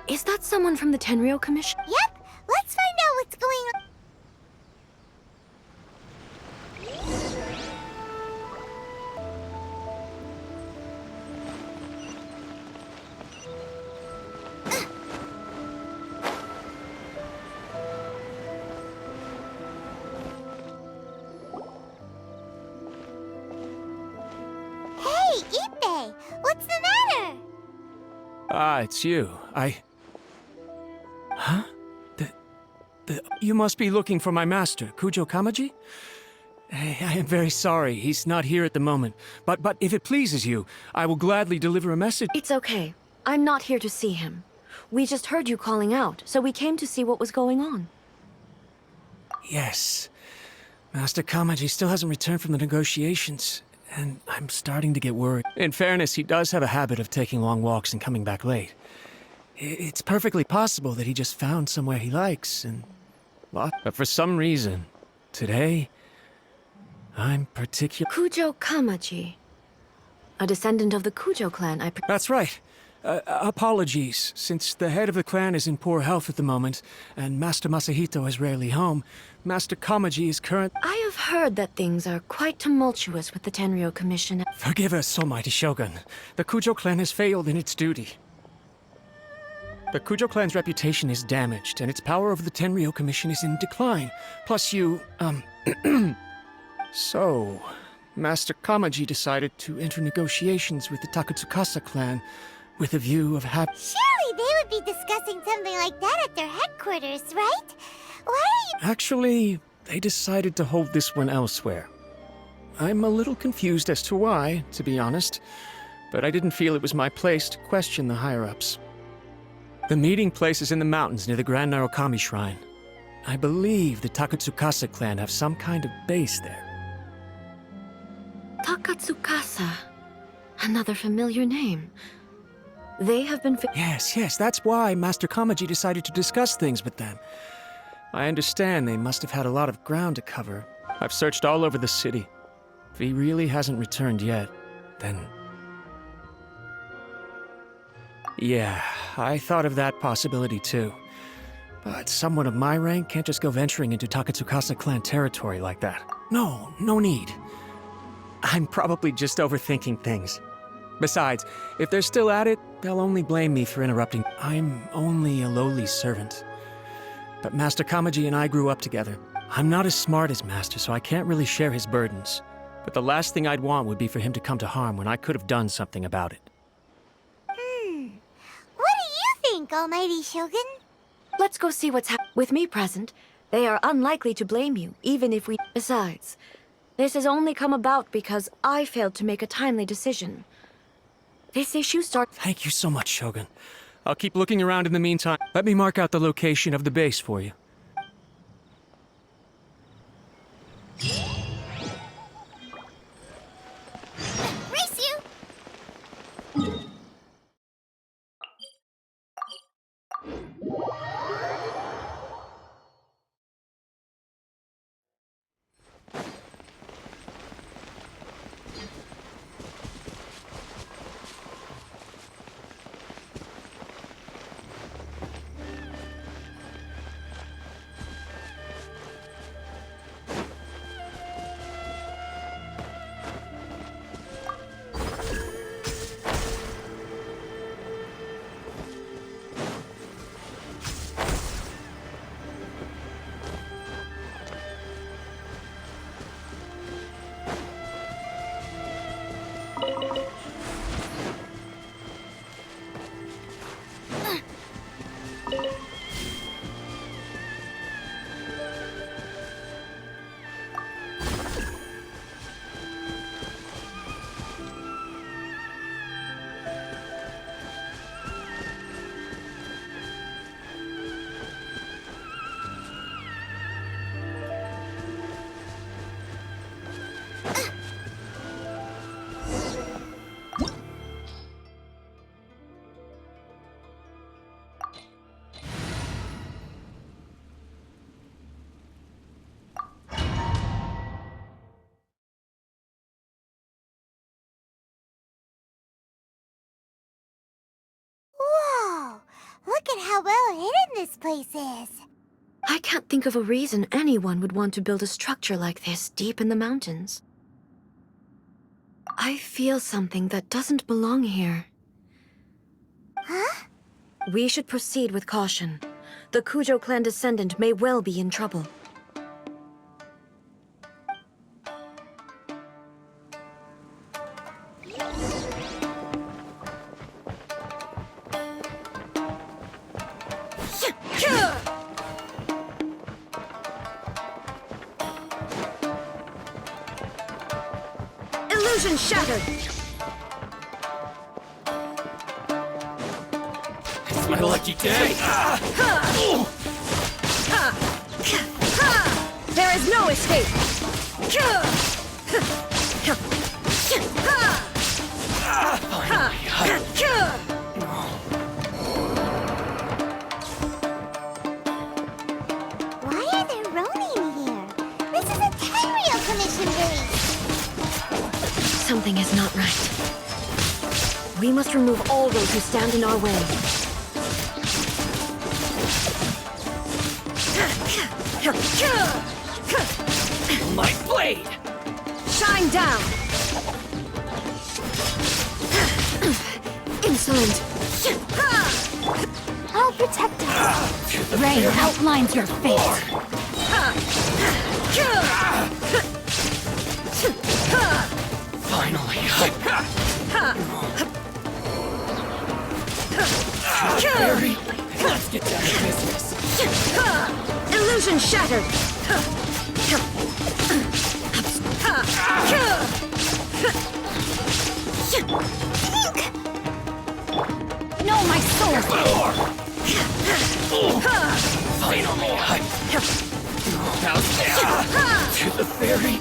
S8: Is that someone from the Tenryou Commission?
S5: Yep. Let's find out what's What's going on? Hey, Ippei! What's the matter?
S3: Ah, it's you. Huh? You must be looking for my master, Kujo Kamaji? I am very sorry, he's not here at the moment. But if it pleases you, I will gladly deliver a message.
S8: It's okay. I'm not here to see him. We just heard you calling out, so we came to see what was going on.
S3: Yes. Master Kamaji still hasn't returned from the negotiations, and I'm starting to get worried. In fairness, he does have a habit of taking long walks and coming back late. It's perfectly possible that he just found somewhere he likes, and... But for some reason, today, I'm particular...
S8: Kujo Kamaji. A descendant of the Kujo clan,
S3: That's right. Apologies, since the head of the clan is in poor health at the moment, and Master Masahito is rarely home, Master Kamaji is current...
S8: I have heard that things are quite tumultuous with the Tenryou Commission.
S3: Forgive us, almighty Shogun. The Kujo clan has failed in its duty. The Kujo clan's reputation is damaged, and its power over the Tenryou Commission is in decline. Plus you, So, Master Kamaji decided to enter negotiations with the Takatsukasa clan with a view of
S5: Surely they would be discussing something like that at their headquarters, right? Why are you...
S3: Actually, they decided to hold this one elsewhere. I'm a little confused as to why, to be honest, but I didn't feel it was my place to question the higher-ups. The meeting place is in the mountains near the Grand Narukami Shrine. I believe the Takatsukasa clan have some kind of base there.
S8: Takatsukasa. Another familiar name. They have been...
S3: Yes, that's why Master Kamaji decided to discuss things with them. I understand they must have had a lot of ground to cover. I've searched all over the city. If he really hasn't returned yet, then... Yeah, I thought of that possibility too. But someone of my rank can't just go venturing into Takatsukasa clan territory like that. No need. I'm probably just overthinking things. Besides, if they're still at it, they'll only blame me for interrupting. I'm only a lowly servant. But Master Kamaji and I grew up together. I'm not as smart as Master, so I can't really share his burdens. But the last thing I'd want would be for him to come to harm when I could have done something about it.
S5: What do you think, Almighty Shogun?
S8: Let's go see what's happening. With me present, they are unlikely to blame you, even if we... Besides, this has only come about because I failed to make a timely decision. This issue starts...
S3: Thank you so much, Shogun. I'll keep looking around in the meantime. Let me mark out the location of the base for you.
S5: Race you! Whoa! Look at how well hidden this place is.
S8: I can't think of a reason anyone would want to build a structure like this deep in the mountains. I feel something that doesn't belong here.
S5: Huh?
S8: We should proceed with caution. The Kujo clan descendant may well be in trouble. Illusion shattered!
S9: It's my lucky day!
S8: There is no escape!
S5: Why are there Ronin here? This is a Tenryou Commission base!
S8: Something is not right. We must remove all those who stand in our way.
S9: My blade!
S8: Shine down! Insolent!
S5: I'll protect us!
S1: Rain outlines your fate.
S9: Finally! Barry, let's get down to business.
S8: Illusion shattered!
S1: No, my sword!
S9: Finally! How's that? To the ferry!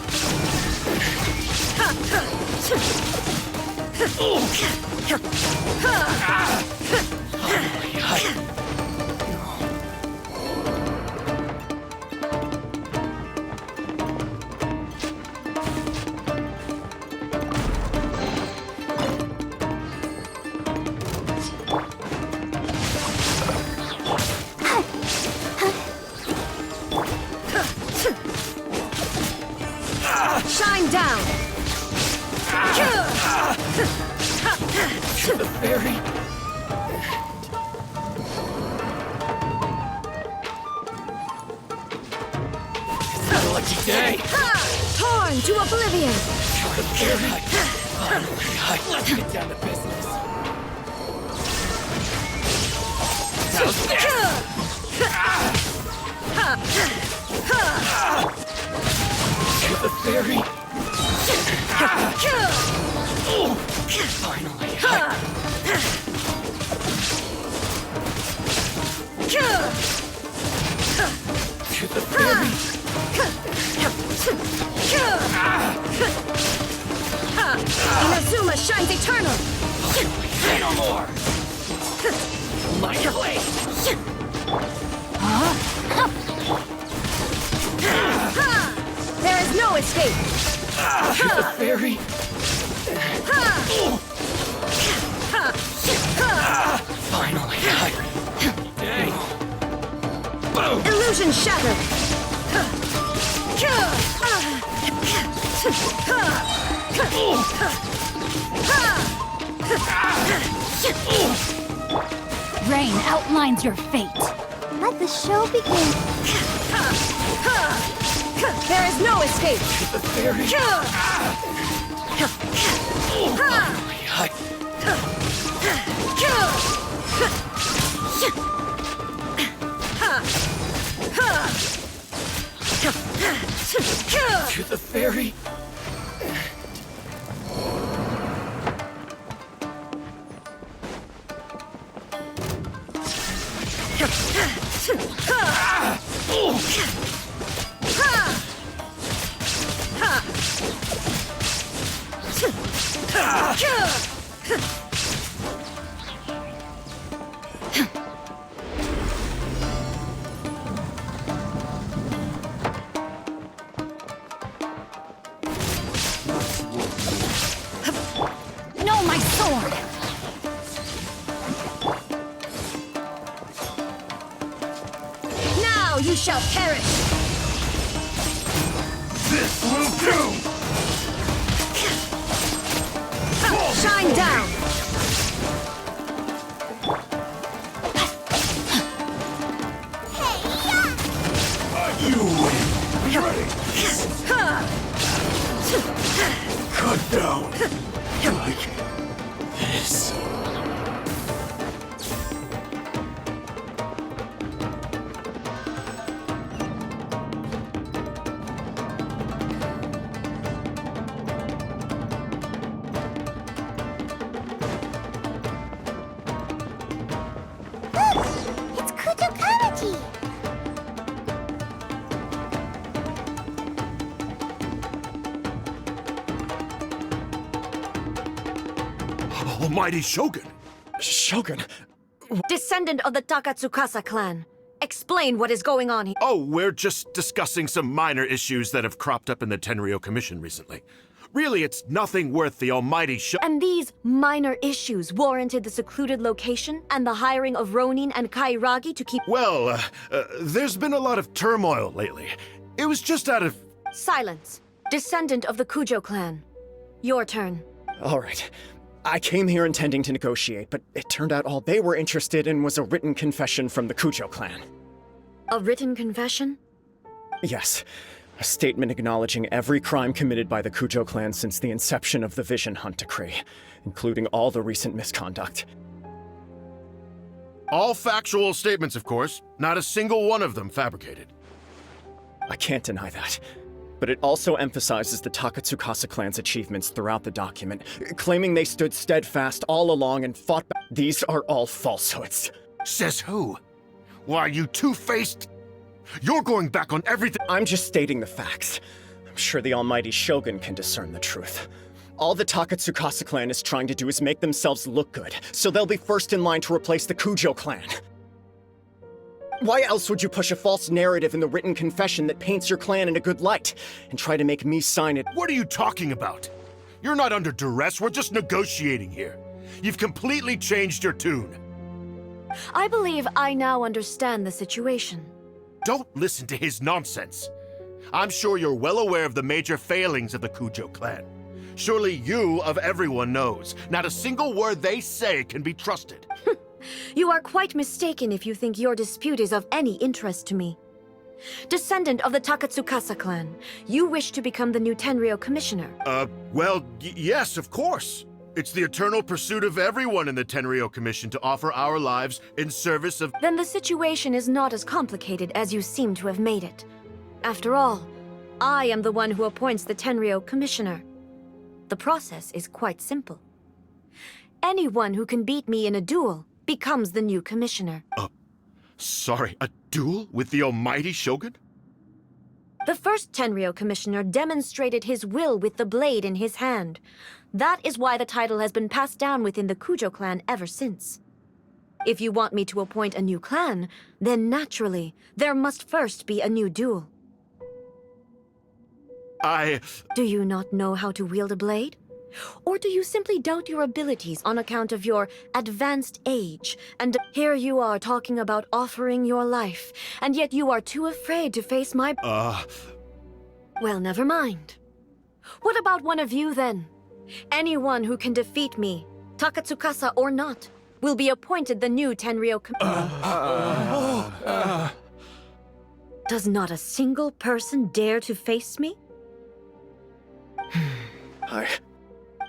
S8: Shine down!
S9: To the ferry! It's not a lucky day!
S8: Torn to oblivion!
S9: To the ferry! Finally, let's get down to business. How's this? To the ferry! Finally, to the ferry!
S8: Inazuma shines eternal!
S9: Say no more! My blade!
S8: There is no escape!
S9: To the ferry! Finally! Dang! Boom!
S8: Illusion shattered!
S1: Rain outlines your fate.
S5: Let the show begin.
S8: There is no escape!
S9: To the ferry! To the ferry!
S1: No, my sword!
S8: Now you
S10: shall perish!
S11: This will do!
S10: Shine down!
S11: You win! Ready! Cut down! Like this.
S5: It's Kutokawaji!
S11: Almighty Shogun!
S7: Shogun,
S8: Descendant of the Takatsukasa clan, explain what is going on here.
S14: Oh, we're just discussing some minor issues that have cropped up in the Tenryou Commission recently. Really, it's nothing worth the almighty
S8: And these minor issues warranted the secluded location and the hiring of Ronin and Kairagi to keep—
S14: Well, there's been a lot of turmoil lately. It was just out of—
S8: Silence. Descendant of the Kujo clan. Your turn.
S7: all right. I came here intending to negotiate, but it turned out all they were interested in was a written confession from the Kujo clan.
S8: A written confession?
S7: Yes, a statement acknowledging every crime committed by the Kujo clan since the inception of the Vision Hunt Decree, including all the recent misconduct.
S14: all factual statements, of course. Not a single one of them fabricated.
S7: I can't deny that. But it also emphasizes the Takatsukasa clan's achievements throughout the document, claiming they stood steadfast all along and fought back. These are all falsehoods.
S14: Says who? Why, you two-faced... You're going back on everything—
S7: I'm just stating the facts. I'm sure the almighty Shogun can discern the truth. All the Takatsukasa clan is trying to do is make themselves look good, so they'll be first in line to replace the Kujo clan. Why else would you push a false narrative in the written confession that paints your clan in a good light, and try to make me sign it?
S14: What are you talking about? You're not under duress, we're just negotiating here. You've completely changed your tune.
S8: I believe I now understand the situation.
S14: Don't listen to his nonsense. I'm sure you're well aware of the major failings of the Kujo clan. Surely you, of everyone, knows. Not a single word they say can be trusted.
S8: You are quite mistaken if you think your dispute is of any interest to me. Descendant of the Takatsukasa clan, you wish to become the new Tenryou commissioner.
S14: Well, yes, of course. It's the eternal pursuit of everyone in the Tenryou Commission to offer our lives in service of—
S8: Then the situation is not as complicated as you seem to have made it. After all, I am the one who appoints the Tenryou commissioner. The process is quite simple. Anyone who can beat me in a duel becomes the new commissioner.
S14: Sorry, a duel with the almighty Shogun?
S8: The first Tenryou commissioner demonstrated his will with the blade in his hand. That is why the title has been passed down within the Kujo clan ever since. If you want me to appoint a new clan, then naturally, there must first be a new duel. Do you not know how to wield a blade? Or do you simply doubt your abilities on account of your advanced age? And here you are talking about offering your life, and yet you are too afraid to face my— Well, never mind. What about one of you, then? Anyone who can defeat me, Takatsukasa or not, will be appointed the new Tenryou Does not a single person dare to face me?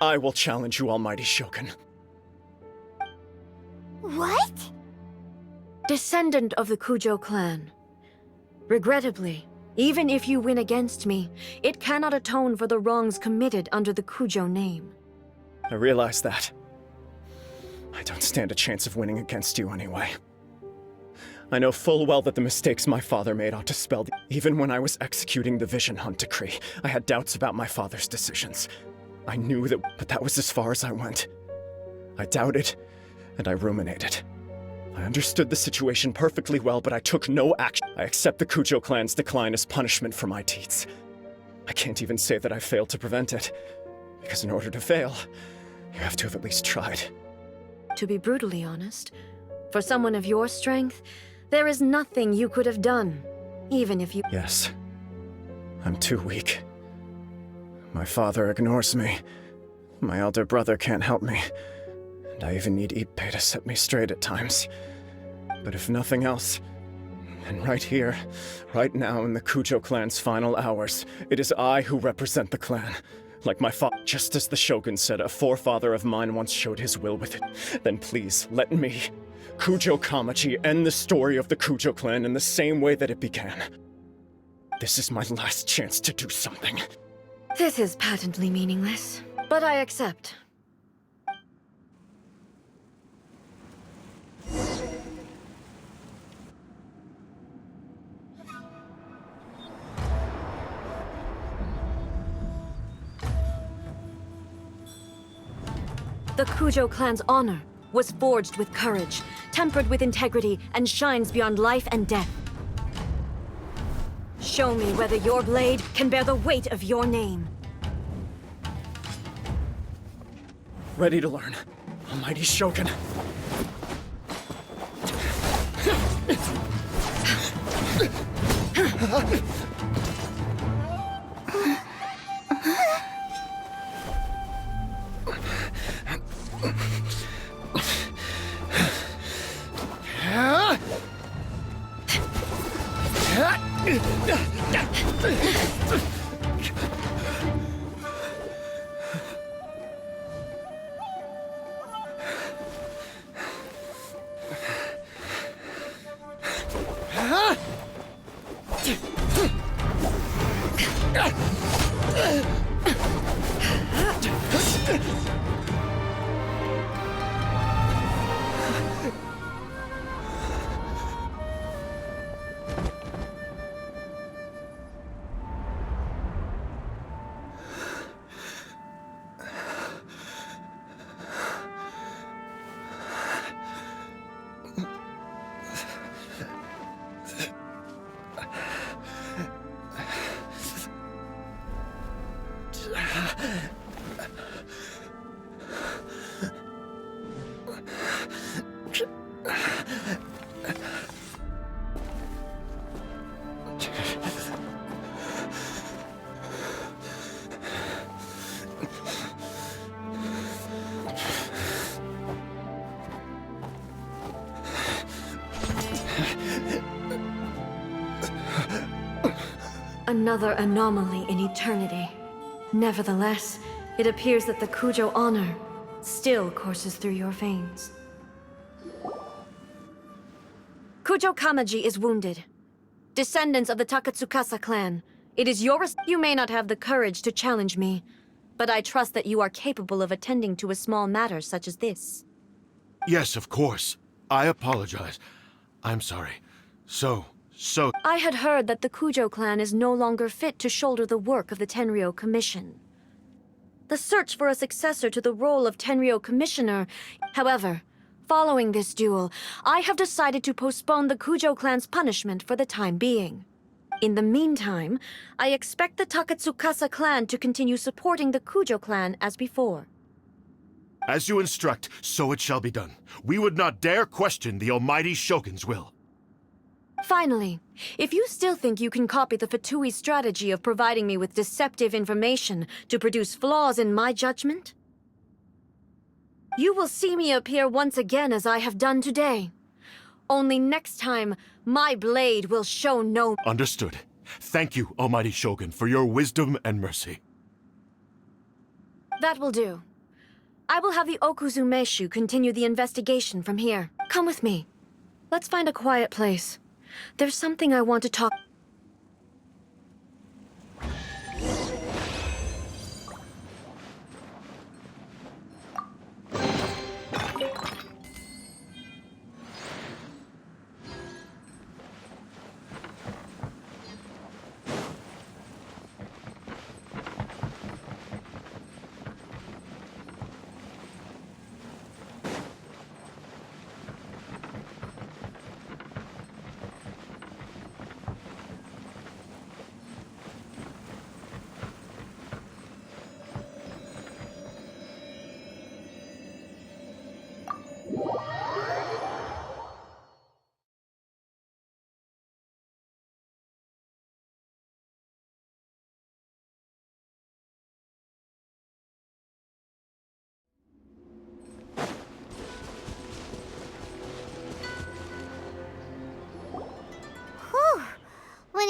S7: I will challenge you, almighty Shogun.
S5: What?
S8: Descendant of the Kujo clan. Regrettably, even if you win against me, it cannot atone for the wrongs committed under the Kujo name.
S7: I realize that. I don't stand a chance of winning against you anyway. I know full well that the mistakes my father made ought to spell— Even when I was executing the Vision Hunt Decree, I had doubts about my father's decisions. I knew that, but that was as far as I went. I doubted, and I ruminated. I understood the situation perfectly well, but I took no action. I accept the Kujo clan's decline as punishment for my deeds. I can't even say that I failed to prevent it, because in order to fail, you have to have at least tried.
S8: To be brutally honest, for someone of your strength, there is nothing you could have done. even if you...
S7: Yes. I'm too weak. My father ignores me. My elder brother can't help me. And I even need Ippei to set me straight at times. But if nothing else, then right here, right now in the Kujo clan's final hours, it is I who represent the clan. Like my father, just as the Shogun said, a forefather of mine once showed his will with it. Then please, let me, Kujo Kamaji, end the story of the Kujo clan in the same way that it began. This is my last chance to do something.
S8: This is patently meaningless, but I accept. The Kujo clan's honor was forged with courage, tempered with integrity, and shines beyond life and death. Show me whether your blade can bear the weight of your name.
S7: Ready to learn. Almighty Shogun.
S8: Another anomaly in eternity. Nevertheless, it appears that the Kujo honor still courses through your veins. Kujo Kamaji is wounded. Descendants of the Takatsukasa clan, it is you may not have the courage to challenge me, but I trust that you are capable of attending to a small matter such as this.
S14: Yes, of course. I apologize. I'm sorry. So...
S8: I had heard that the Kujo clan is no longer fit to shoulder the work of the Tenryou Commission. The search for a successor to the role of Tenryou Commissioner... However, following this duel, I have decided to postpone the Kujo clan's punishment for the time being. In the meantime, I expect the Takatsukasa clan to continue supporting the Kujo clan as before.
S14: As you instruct, so it shall be done. We would not dare question the almighty Shogun's will.
S8: Finally, if you still think you can copy the Fatui's strategy of providing me with deceptive information to produce flaws in my judgment, you will see me appear once again as I have done today. Only next time, my blade will show no...
S14: Understood. Thank you, almighty Shogun, for your wisdom and mercy.
S8: That will do. I will have the Okuzumeshu continue the investigation from here. Come with me. Let's find a quiet place. There's something I want to talk...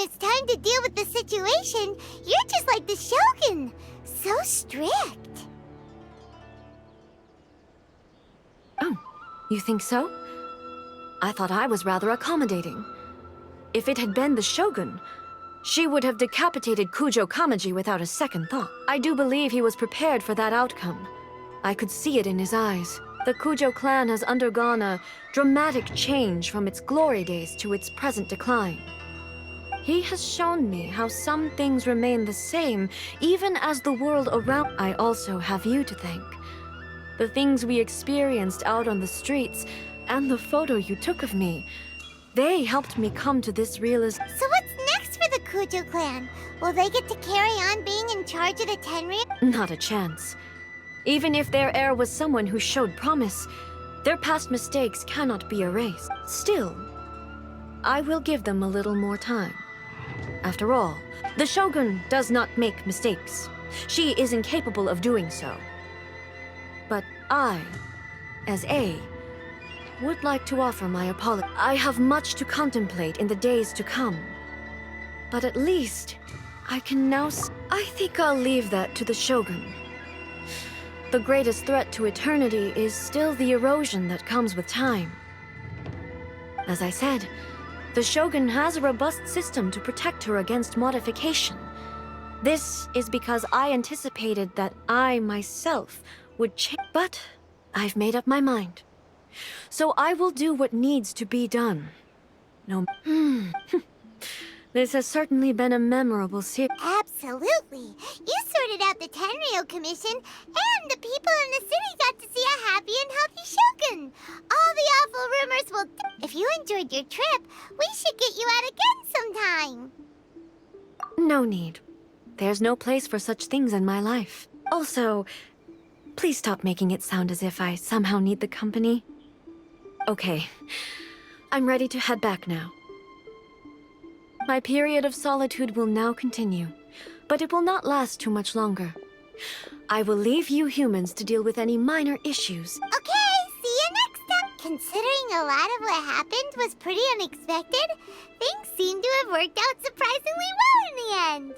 S5: it's time to deal with the situation, you're just like the Shogun. So strict.
S8: Oh, you think so? I thought I was rather accommodating. If it had been the Shogun, she would have decapitated Kujo Kamaji without a second thought. I do believe he was prepared for that outcome. I could see it in his eyes. The Kujo clan has undergone a dramatic change from its glory days to its present decline. He has shown me how some things remain the same, even as the world around. I also have you to thank. The things we experienced out on the streets, and the photo you took of me, they helped me come to this realization.
S5: So what's next for the Kujo clan? Will they get to carry on being in charge of the Tenryou?
S8: Not a chance. Even if their heir was someone who showed promise, their past mistakes cannot be erased. Still, I will give them a little more time. After all, the Shogun does not make mistakes. She is incapable of doing so. But I, as A, would like to offer my apology. I have much to contemplate in the days to come. But at least, I can now I think I'll leave that to the Shogun. The greatest threat to eternity is still the erosion that comes with time. As I said, the Shogun has a robust system to protect her against modification. This is because I anticipated that I myself would change. But I've made up my mind. So I will do what needs to be done. No. This has certainly been a memorable series.
S5: Absolutely. You sorted out the Tenryou Commission, and the people in the city got to see a happy and healthy Shogun. All the awful rumors will... If you enjoyed your trip, we should get you out again sometime.
S8: No need. There's no place for such things in my life. Also, please stop making it sound as if I somehow need the company. Okay. I'm ready to head back now. My period of solitude will now continue, but it will not last too much longer. I will leave you humans to deal with any minor issues.
S5: Okay, see you next time. Considering a lot of what happened was pretty unexpected, things seem to have worked out surprisingly well in the end.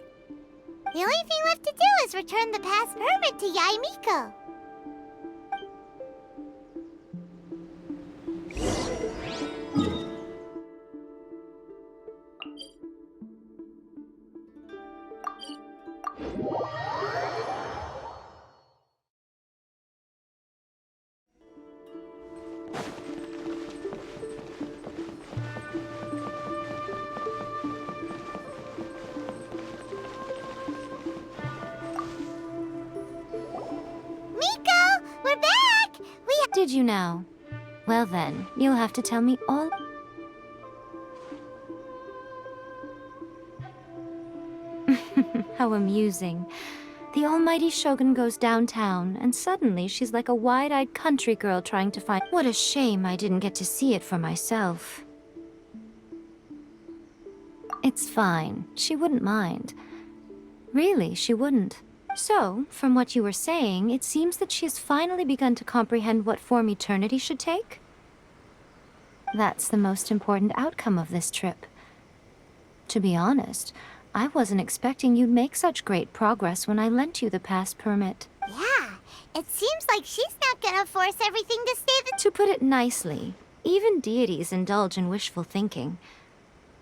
S5: The only thing left to do is return the pass permit to Yae Miko.
S4: Did you now? Well then, you'll have to tell me all. How amusing. The almighty Shogun goes downtown, and suddenly she's like a wide-eyed country girl trying to find... What a shame I didn't get to see it for myself. It's fine. She wouldn't mind. Really, she wouldn't. So, from what you were saying, it seems that she has finally begun to comprehend what form eternity should take? That's the most important outcome of this trip. To be honest, I wasn't expecting you'd make such great progress when I lent you the pass permit.
S5: Yeah, it seems like she's not gonna force everything to stay the...
S4: To put it nicely, even deities indulge in wishful thinking.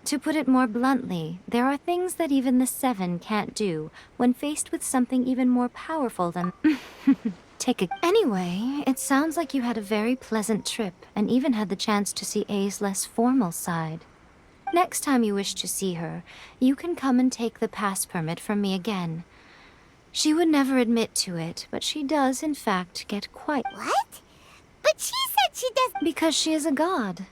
S4: To put it more bluntly, there are things that even the Seven can't do when faced with something even more powerful than... Anyway, it sounds like you had a very pleasant trip and even had the chance to see A's less formal side. Next time you wish to see her, you can come and take the pass permit from me again. She would never admit to it, but she does in fact get quite...
S5: What? But she said she does...
S4: Because she is a god.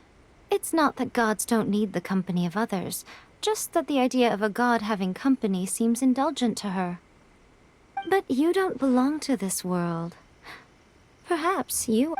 S4: It's not that gods don't need the company of others, just that the idea of a god having company seems indulgent to her. But you don't belong to this world. Perhaps you...